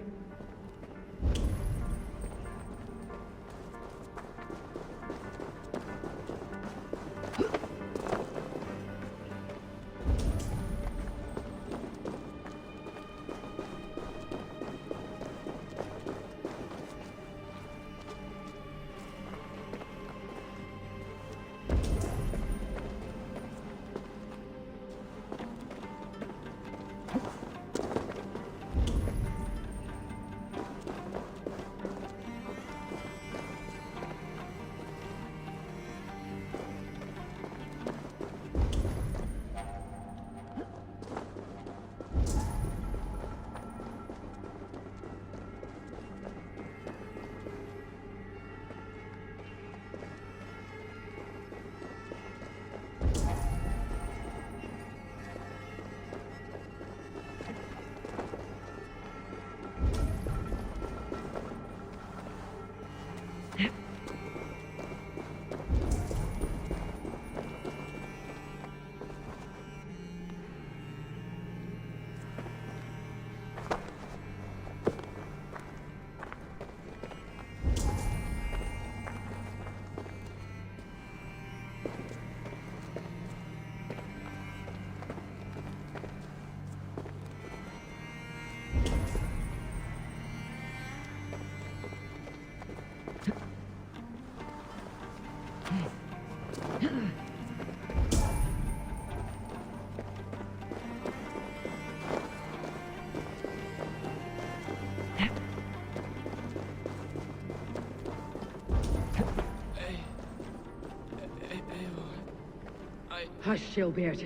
Hush, Gilbert.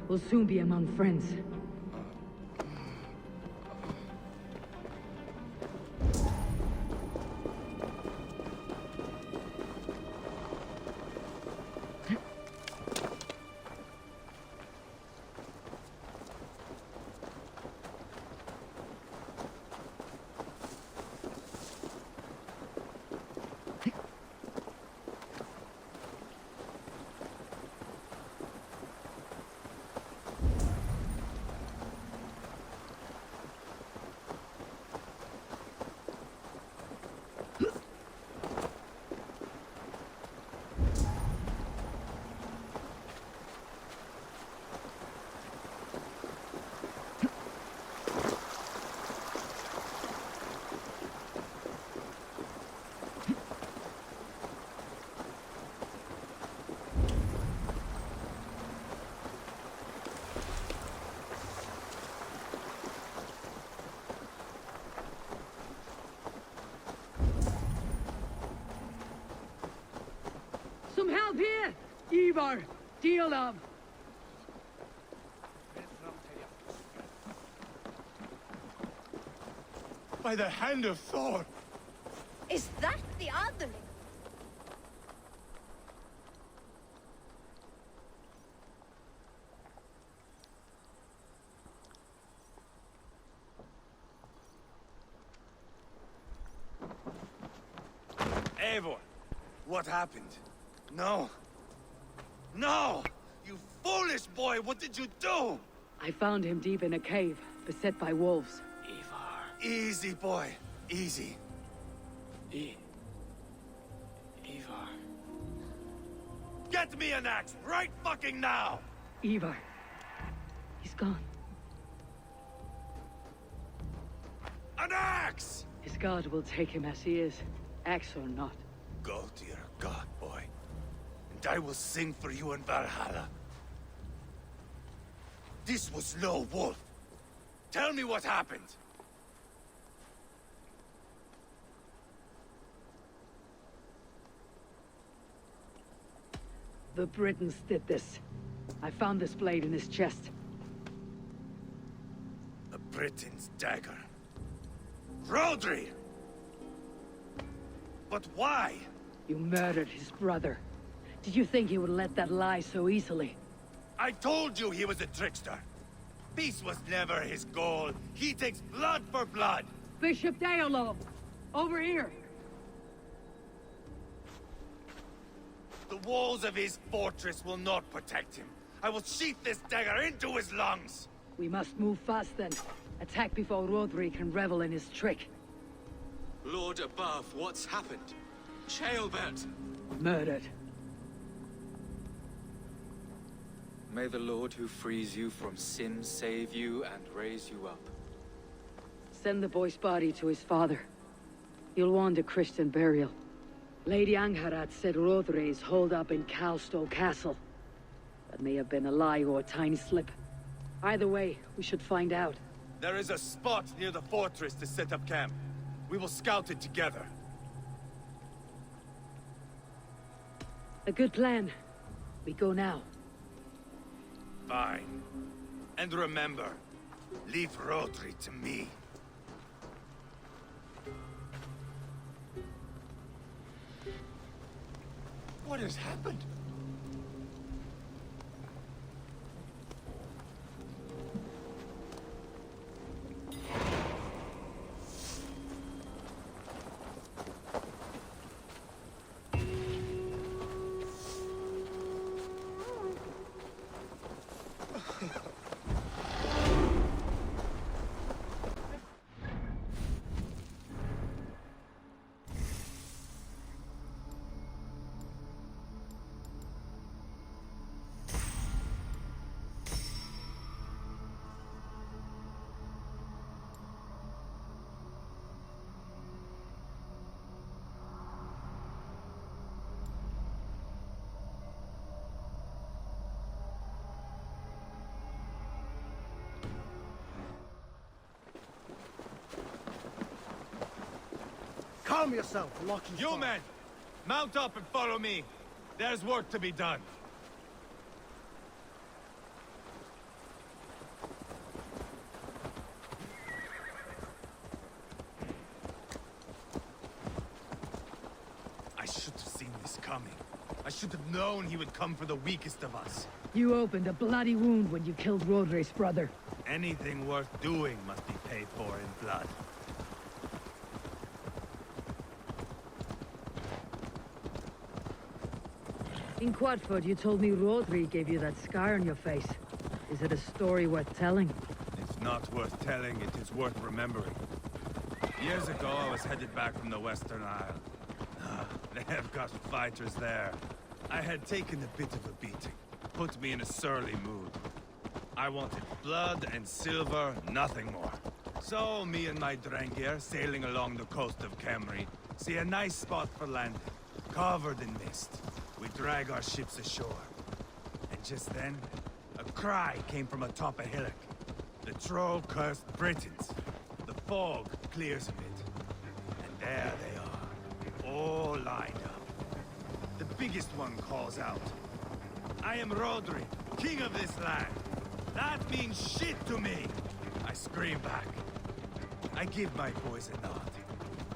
We'll soon be among friends. Some help here! Ivar! Deal of! By the hand of Thor! Is that the other? Eivor, what happened? No. No! You foolish boy, what did you do? I found him deep in a cave, beset by wolves. Ivar. Easy, boy. Easy. Ivar. Get me an axe right fucking now! Ivar. He's gone. An axe! His god will take him as he is, axe or not. Go to your god, boy. And I will sing for you in Valhalla. This was no wolf. Tell me what happened. The Britons did this. I found this blade in his chest. The Briton's dagger. Rodri! But why? You murdered his brother. Did you think he would let that lie so easily? I told you he was a trickster. Peace was never his goal. He takes blood for blood. Bishop Deolo! Over here! The walls of his fortress will not protect him. I will sheath this dagger into his lungs. We must move fast then. Attack before Rodri can revel in his trick. Lord above, what's happened? Ceolbert! Murdered. May the Lord who frees you from sin save you and raise you up. Send the boy's body to his father. You'll want a Christian burial. Lady Angharad said Rodri is holed up in Calstow Castle. That may have been a lie or a tiny slip. Either way, we should find out. There is a spot near the fortress to set up camp. We will scout it together. A good plan. We go now. Fine. And remember, leave Rodri to me. What has happened? Calm yourself, Loki. You men! Mount up and follow me. There's work to be done. I should have seen this coming. I should have known he would come for the weakest of us. You opened a bloody wound when you killed Rodri's brother. Anything worth doing must be paid for in blood. In Quadford, you told me Rodri gave you that scar on your face. Is it a story worth telling? It's not worth telling, it is worth remembering. Years ago, I was headed back from the Western Isle. They have got fighters there. I had taken a bit of a beating. Put me in a surly mood. I wanted blood and silver, nothing more. So, me and my Drengir, sailing along the coast of Kemri, see a nice spot for landing, covered in mist. We drag our ships ashore. And just then, a cry came from atop a hillock. The troll-cursed Britons. The fog clears a bit. And there they are, all lined up. The biggest one calls out, "I am Rodri, king of this land. That means shit to me!" I scream back. I give my boys a nod.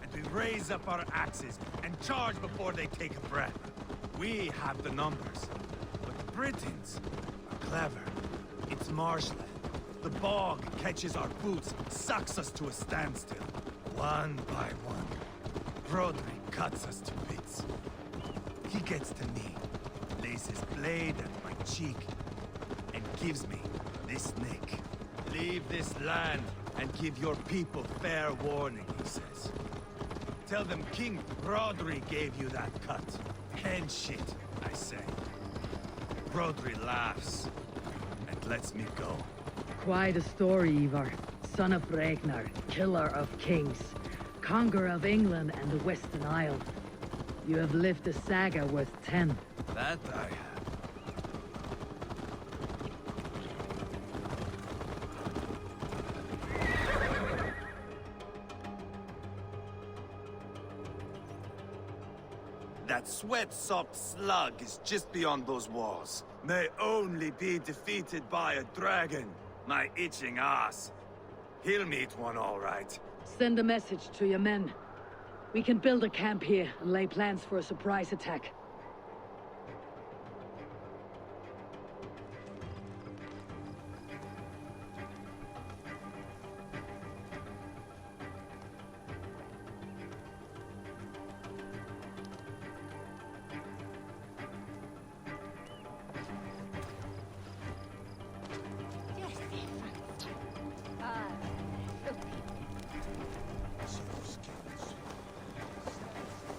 And we raise up our axes and charge before they take a breath. We have the numbers, but the Britons are clever. It's marshland. The bog catches our boots, sucks us to a standstill. One by one, Rodri cuts us to bits. He gets to me, lays his blade at my cheek, and gives me this nick. Leave this land and give your people fair warning, he says. Tell them King Rodri gave you that cut. Hen shit, I say. Rodri laughs and lets me go. Quite a story, Ivar. Son of Ragnar, killer of kings, conqueror of England and the Western Isle. You have lived a saga worth 10. That I have. That sweat-sopped slug is just beyond those walls. May only be defeated by a dragon. My itching ass. He'll meet one all right. Send a message to your men. We can build a camp here and lay plans for a surprise attack.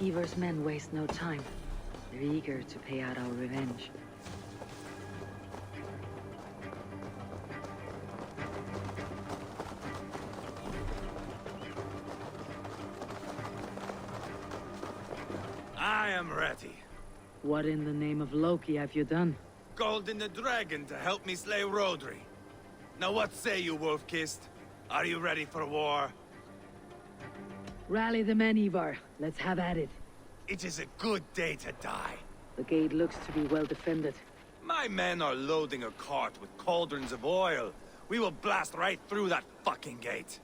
Ivar's men waste no time. They're eager to pay out our revenge. I am ready. What in the name of Loki have you done? Called in the dragon to help me slay Rodri. Now what say you, Wolf-Kissed? Are you ready for war? Rally the men, Ivar. Let's have at it. It is a good day to die. The gate looks to be well defended. My men are loading a cart with cauldrons of oil. We will blast right through that fucking gate.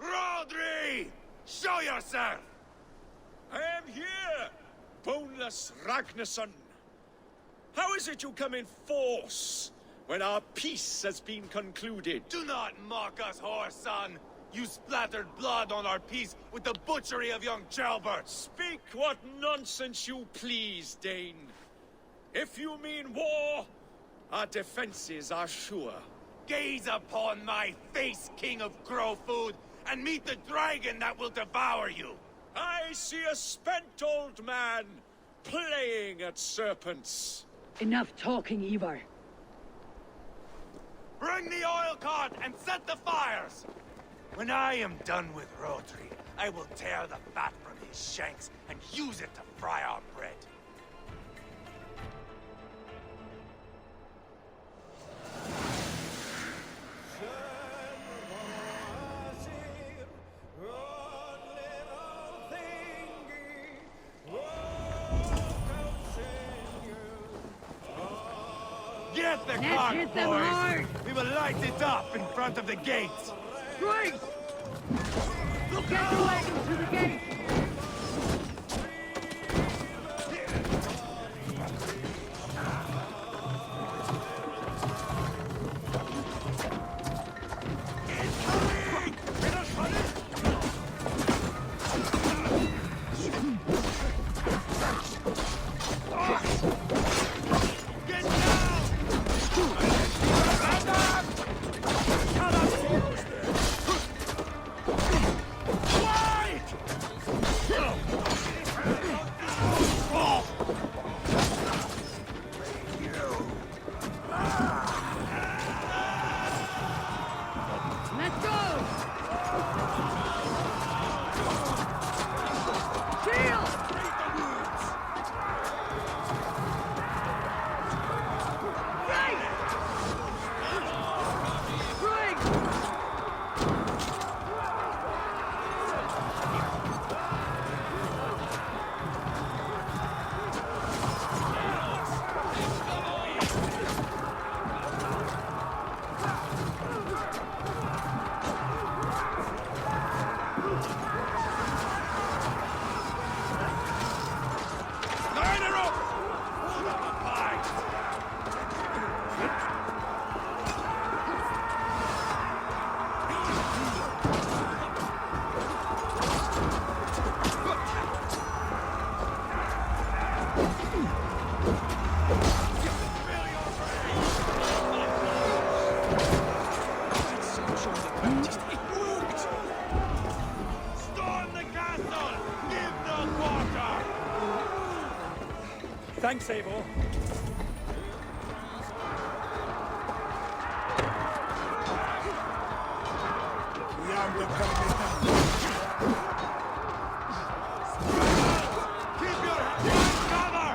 Rodri! Show yourself! I am here, boneless Ragnarsson. How is it you come in force when our peace has been concluded? Do not mock us, whoreson! You splattered blood on our peace with the butchery of young Chalbert! Speak what nonsense you please, Dane. If you mean war, our defenses are sure. Gaze upon my face, King of Grow Food, and meet the dragon that will devour you! I see a spent old man playing at serpents. Enough talking, Ivar. Bring the oil cart and set the fires! When I am done with Rodri, I will tear the fat from his shanks and use it to fry our bread. Get the cart, hit them boys! hard. We will light it up in front of the gates! Right! Get the wagon to the gate! Get down! Let's go! Shield! Right! Thanks, Eivor. We are the covenant. Keep your hands cover!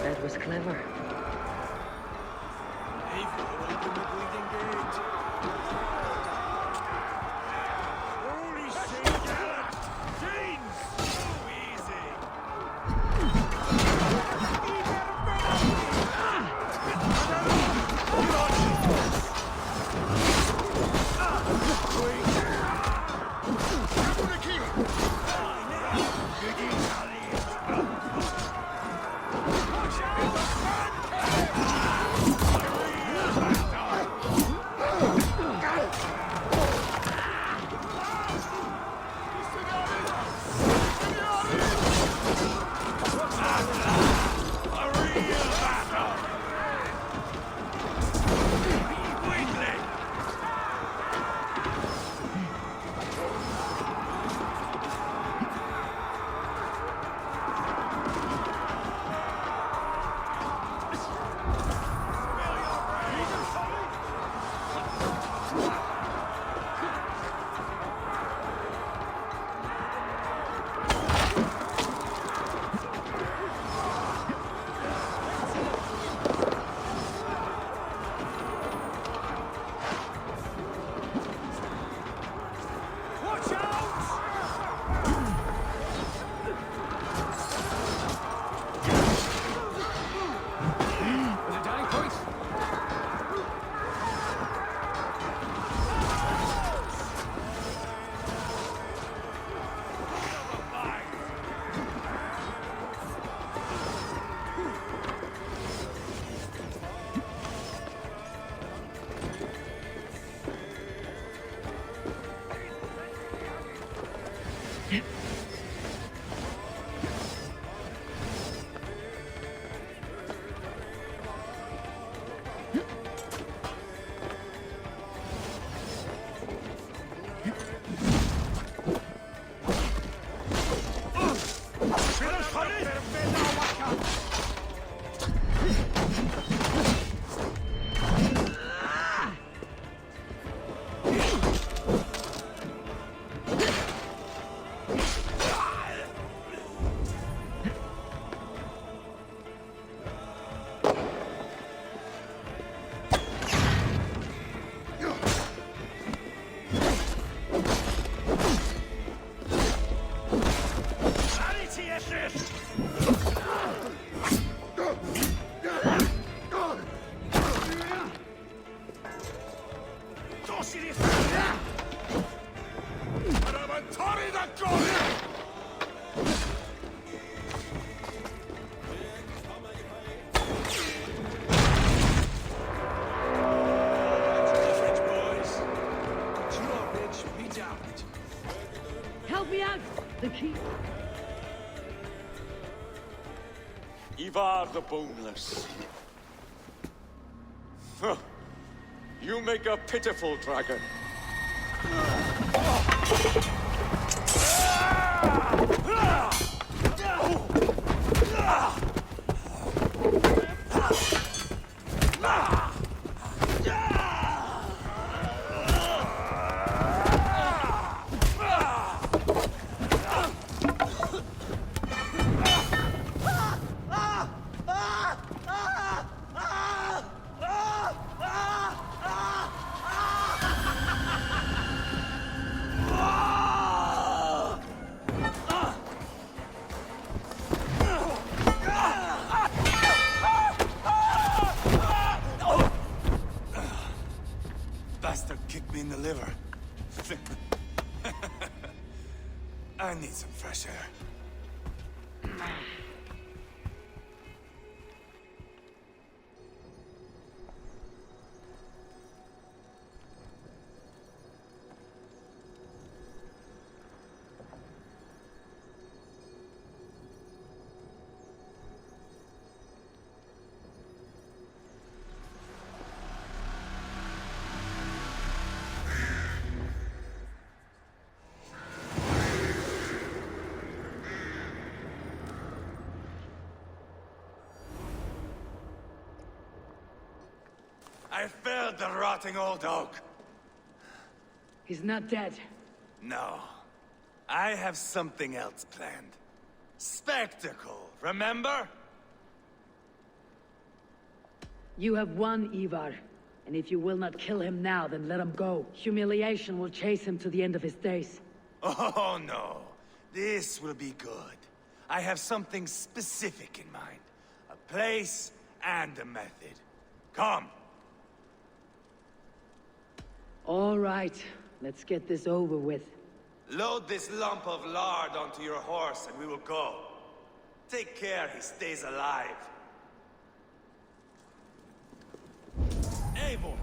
That was clever. Ivar the Boneless. Huh. You make a pitiful dragon. Bastard kicked me in the liver. I need some fresh air. I felled the rotting old oak. He's not dead. No. I have something else planned. Spectacle, remember? You have won, Ivar. And if you will not kill him now, then let him go. Humiliation will chase him to the end of his days. Oh, no. This will be good. I have something specific in mind. A place and a method. Come. All right. Let's get this over with. Load this lump of lard onto your horse and we will go. Take care he stays alive. Eivor,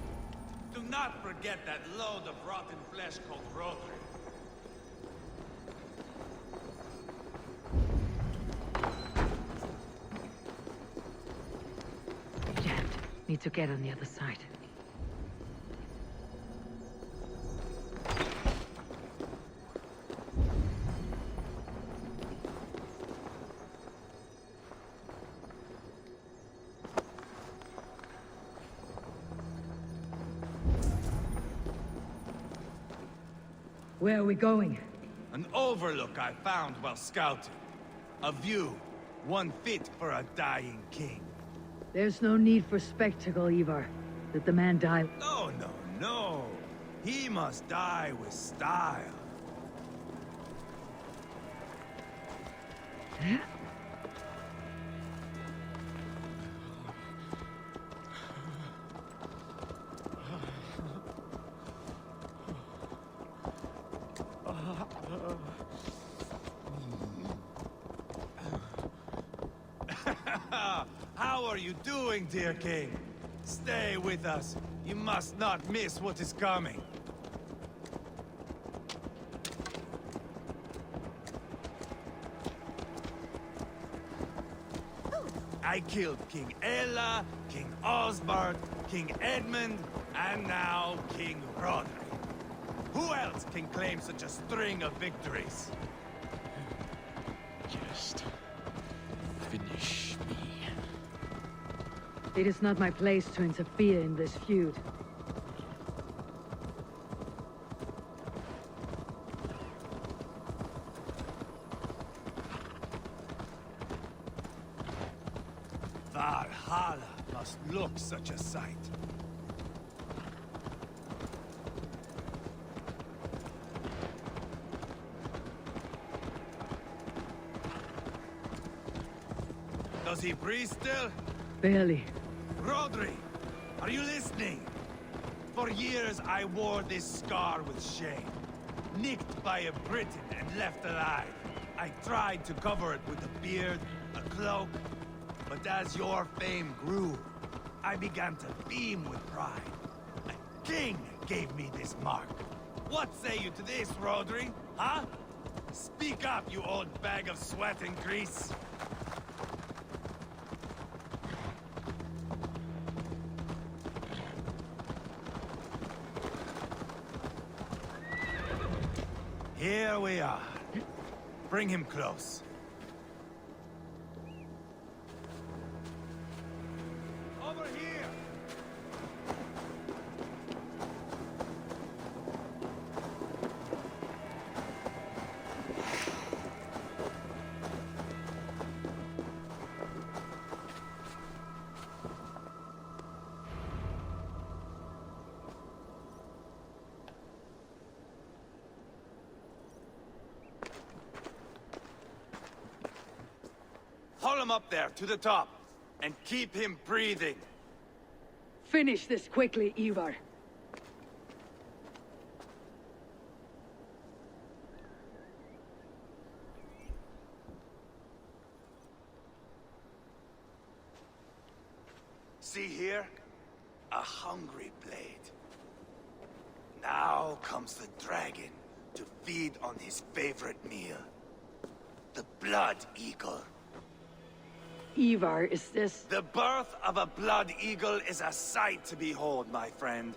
do not forget that load of rotten flesh called Rodri. Jammed. Need to get on the other side. Where are we going? An overlook I found while scouting. A view, one fit for a dying king. There's no need for spectacle, Ivar. Let the man die. No, no, no. He must die with style. How are you doing, dear king? Stay with us. You must not miss what is coming. I killed King Ella, King Osbert, King Edmund, and now King Rodri. Who else can claim such a string of victories? Just finish me. It is not my place to interfere in this feud. Valhalla must look such a sight. Does he breathe still? Barely. Rodri, are you listening? For years I wore this scar with shame. Nicked by a Briton and left alive. I tried to cover it with a beard, a cloak. But as your fame grew, I began to beam with pride. A king gave me this mark. What say you to this, Rodri? Huh? Speak up, you old bag of sweat and grease. Here we are. Bring him close. Over here! Haul him up there, to the top, and keep him breathing. Finish this quickly, Ivar. See here? A hungry blade. Now comes the dragon to feed on his favorite meal. The blood eagle. Ivar, is this... The birth of a blood eagle is a sight to behold, my friend.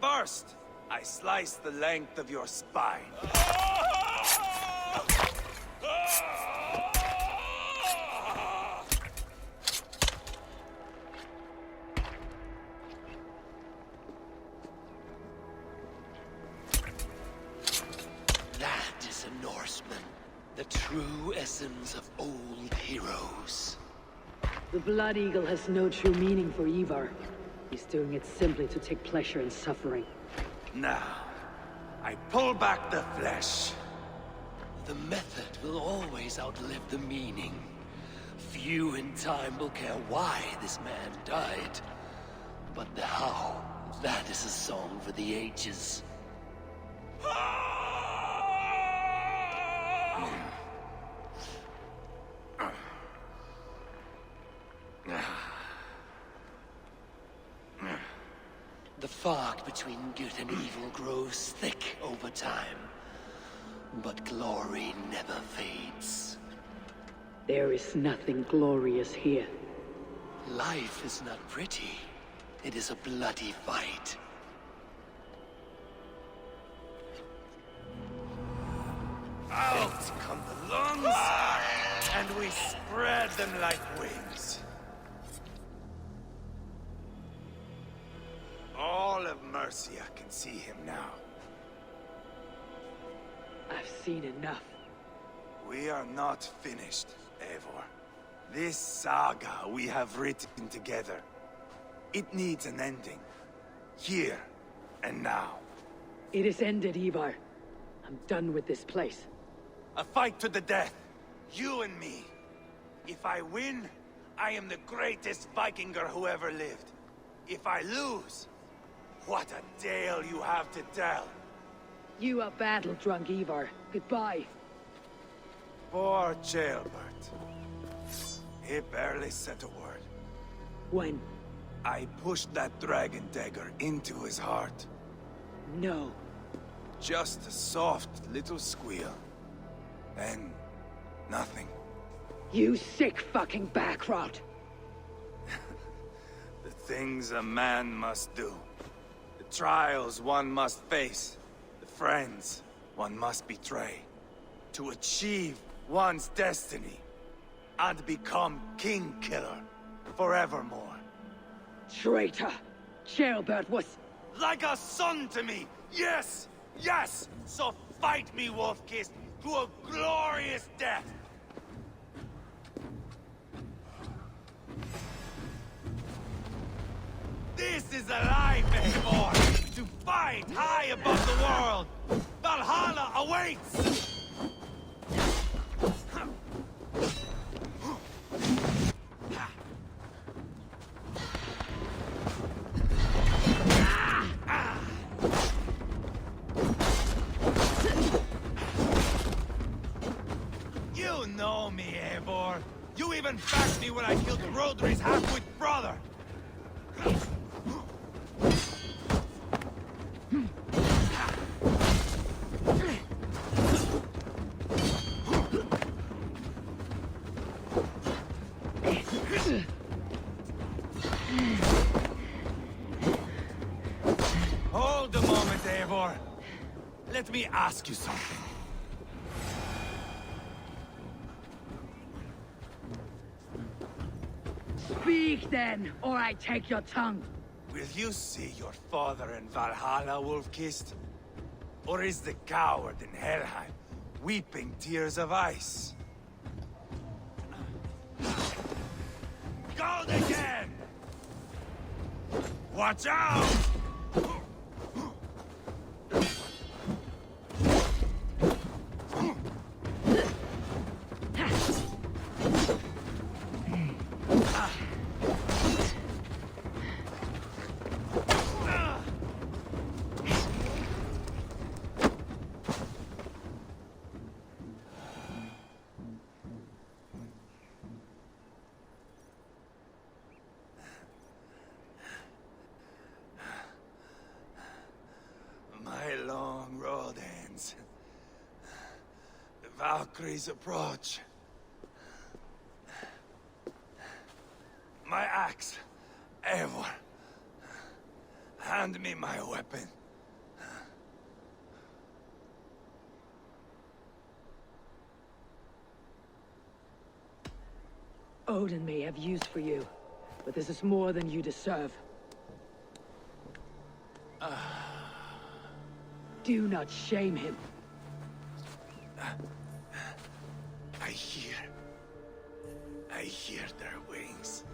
First, I slice the length of your spine. That is a Norseman. The true essence of old heroes. The Blood Eagle has no true meaning for Ivar. He's doing it simply to take pleasure in suffering. Now, I pull back the flesh. The method will always outlive the meaning. Few in time will care why this man died. But the how, that is a song for the ages. The fog between good and evil grows thick over time. But glory never fades. There is nothing glorious here. Life is not pretty. It is a bloody fight. Out come the lungs, and we spread them like wings. All of Mercia can see him now. I've seen enough. We are not finished, Eivor. This saga we have written together, it needs an ending. Here and now. It is ended, Ivar. I'm done with this place. A fight to the death. You and me. If I win, I am the greatest Vikinger who ever lived. If I lose, what a tale you have to tell. You are battle-drunk, Ivar. Goodbye. Poor Ceolbert. He barely said a word. When? I pushed that dragon dagger into his heart. No. Just a soft little squeal. Then, nothing. You sick fucking backrot! The things a man must do. The trials one must face. The friends one must betray. To achieve one's destiny. And become King Killer. Forevermore. Traitor! Ceolbert was... Like a son to me! Yes! Yes! So fight me, Wolf-Kissed, to a glorious death! This is a life, Eivor! To fight high above the world! Valhalla awaits! You know me, Eivor. You even backed me when I killed Rodri's half-wit brother. Hold a moment, Eivor. Let me ask you something. Speak then, or I take your tongue. Will you see your father in Valhalla, Wolf-Kissed? Or is the coward in Helheim weeping tears of ice? Gold again! Watch out! My long road ends. The Valkyries approach. My axe, Eivor. Hand me my weapon. Odin may have use for you, but this is more than you deserve. Do not shame him. I hear their wings.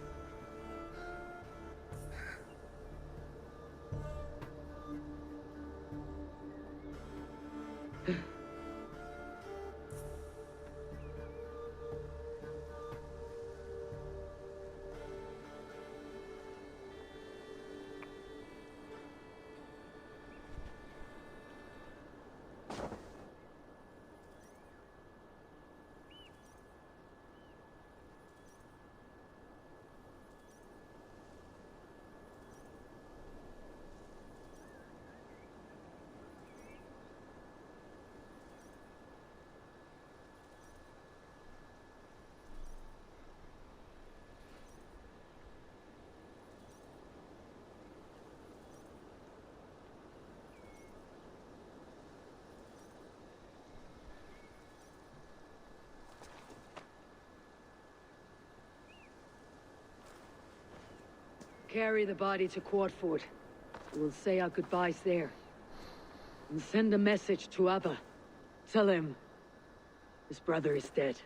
Carry the body to Quartford. We'll say our goodbyes there. And send a message to Abba. Tell him his brother is dead.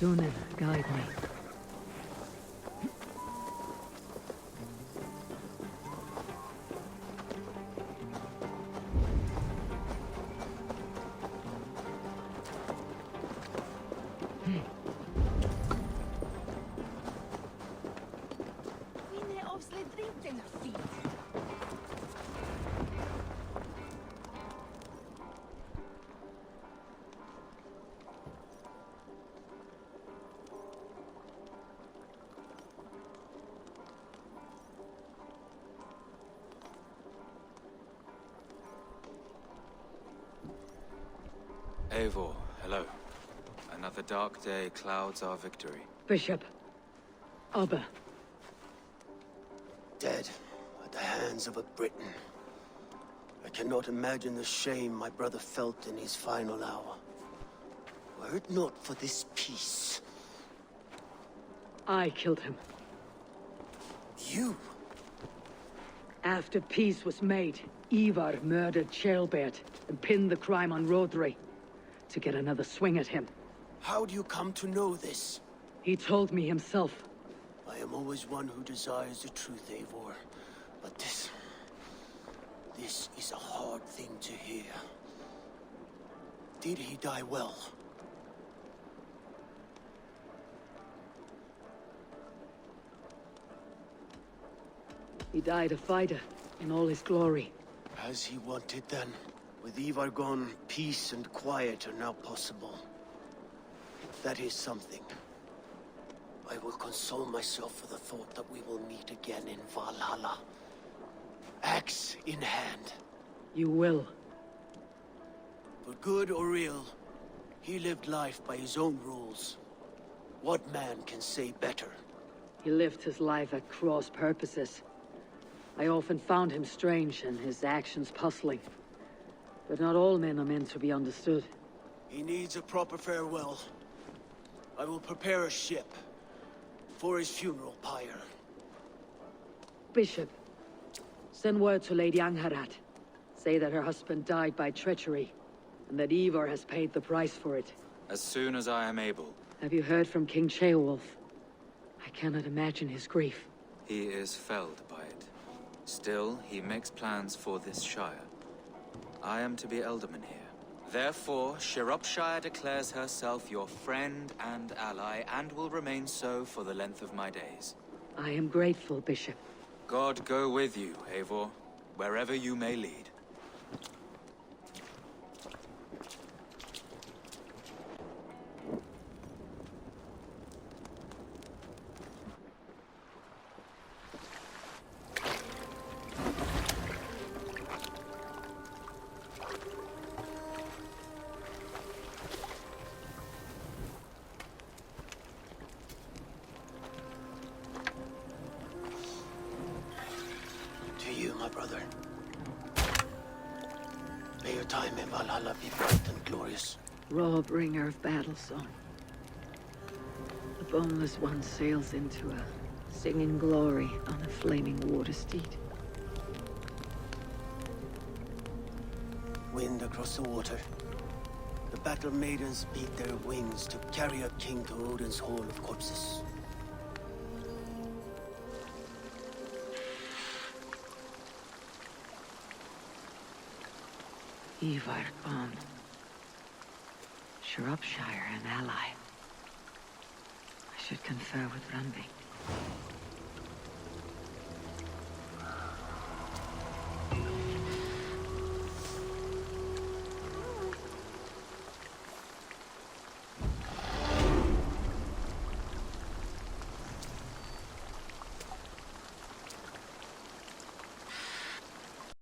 Dunin, guide me. Eivor, hello. Another dark day clouds our victory. Bishop. Abba. Dead at the hands of a Briton. I cannot imagine the shame my brother felt in his final hour. Were it not for this peace... I killed him. You? After peace was made, Ivar murdered Ceolbert and pinned the crime on Rodri to get another swing at him. How do you come to know this? He told me himself. I am always one who desires the truth, Eivor. But this is a hard thing to hear. Did he die well? He died a fighter, in all his glory. As he wanted then. With Ivar gone, peace and quiet are now possible. That is something. I will console myself for the thought that we will meet again in Valhalla. Axe in hand. You will. For good or ill, he lived life by his own rules. What man can say better? He lived his life at cross purposes. I often found him strange and his actions puzzling. But not all men are meant to be understood. He needs a proper farewell. I will prepare a ship for his funeral pyre. Bishop, send word to Lady Angharad. Say that her husband died by treachery, and that Ivar has paid the price for it. As soon as I am able. Have you heard from King Ceolwulf? I cannot imagine his grief. He is felled by it. Still, he makes plans for this shire. I am to be Elderman here. Therefore, Shropshire declares herself your friend and ally, and will remain so for the length of my days. I am grateful, Bishop. God go with you, Eivor, wherever you may lead. To you, my brother. May your time in Valhalla be bright and glorious. Raw bringer of battle song. The boneless one sails into a singing glory on a flaming water steed. Wind across the water. The battle maidens beat their wings to carry a king to Odin's hall of corpses. Ivar gone. Shropshire an ally. I should confer with Runby.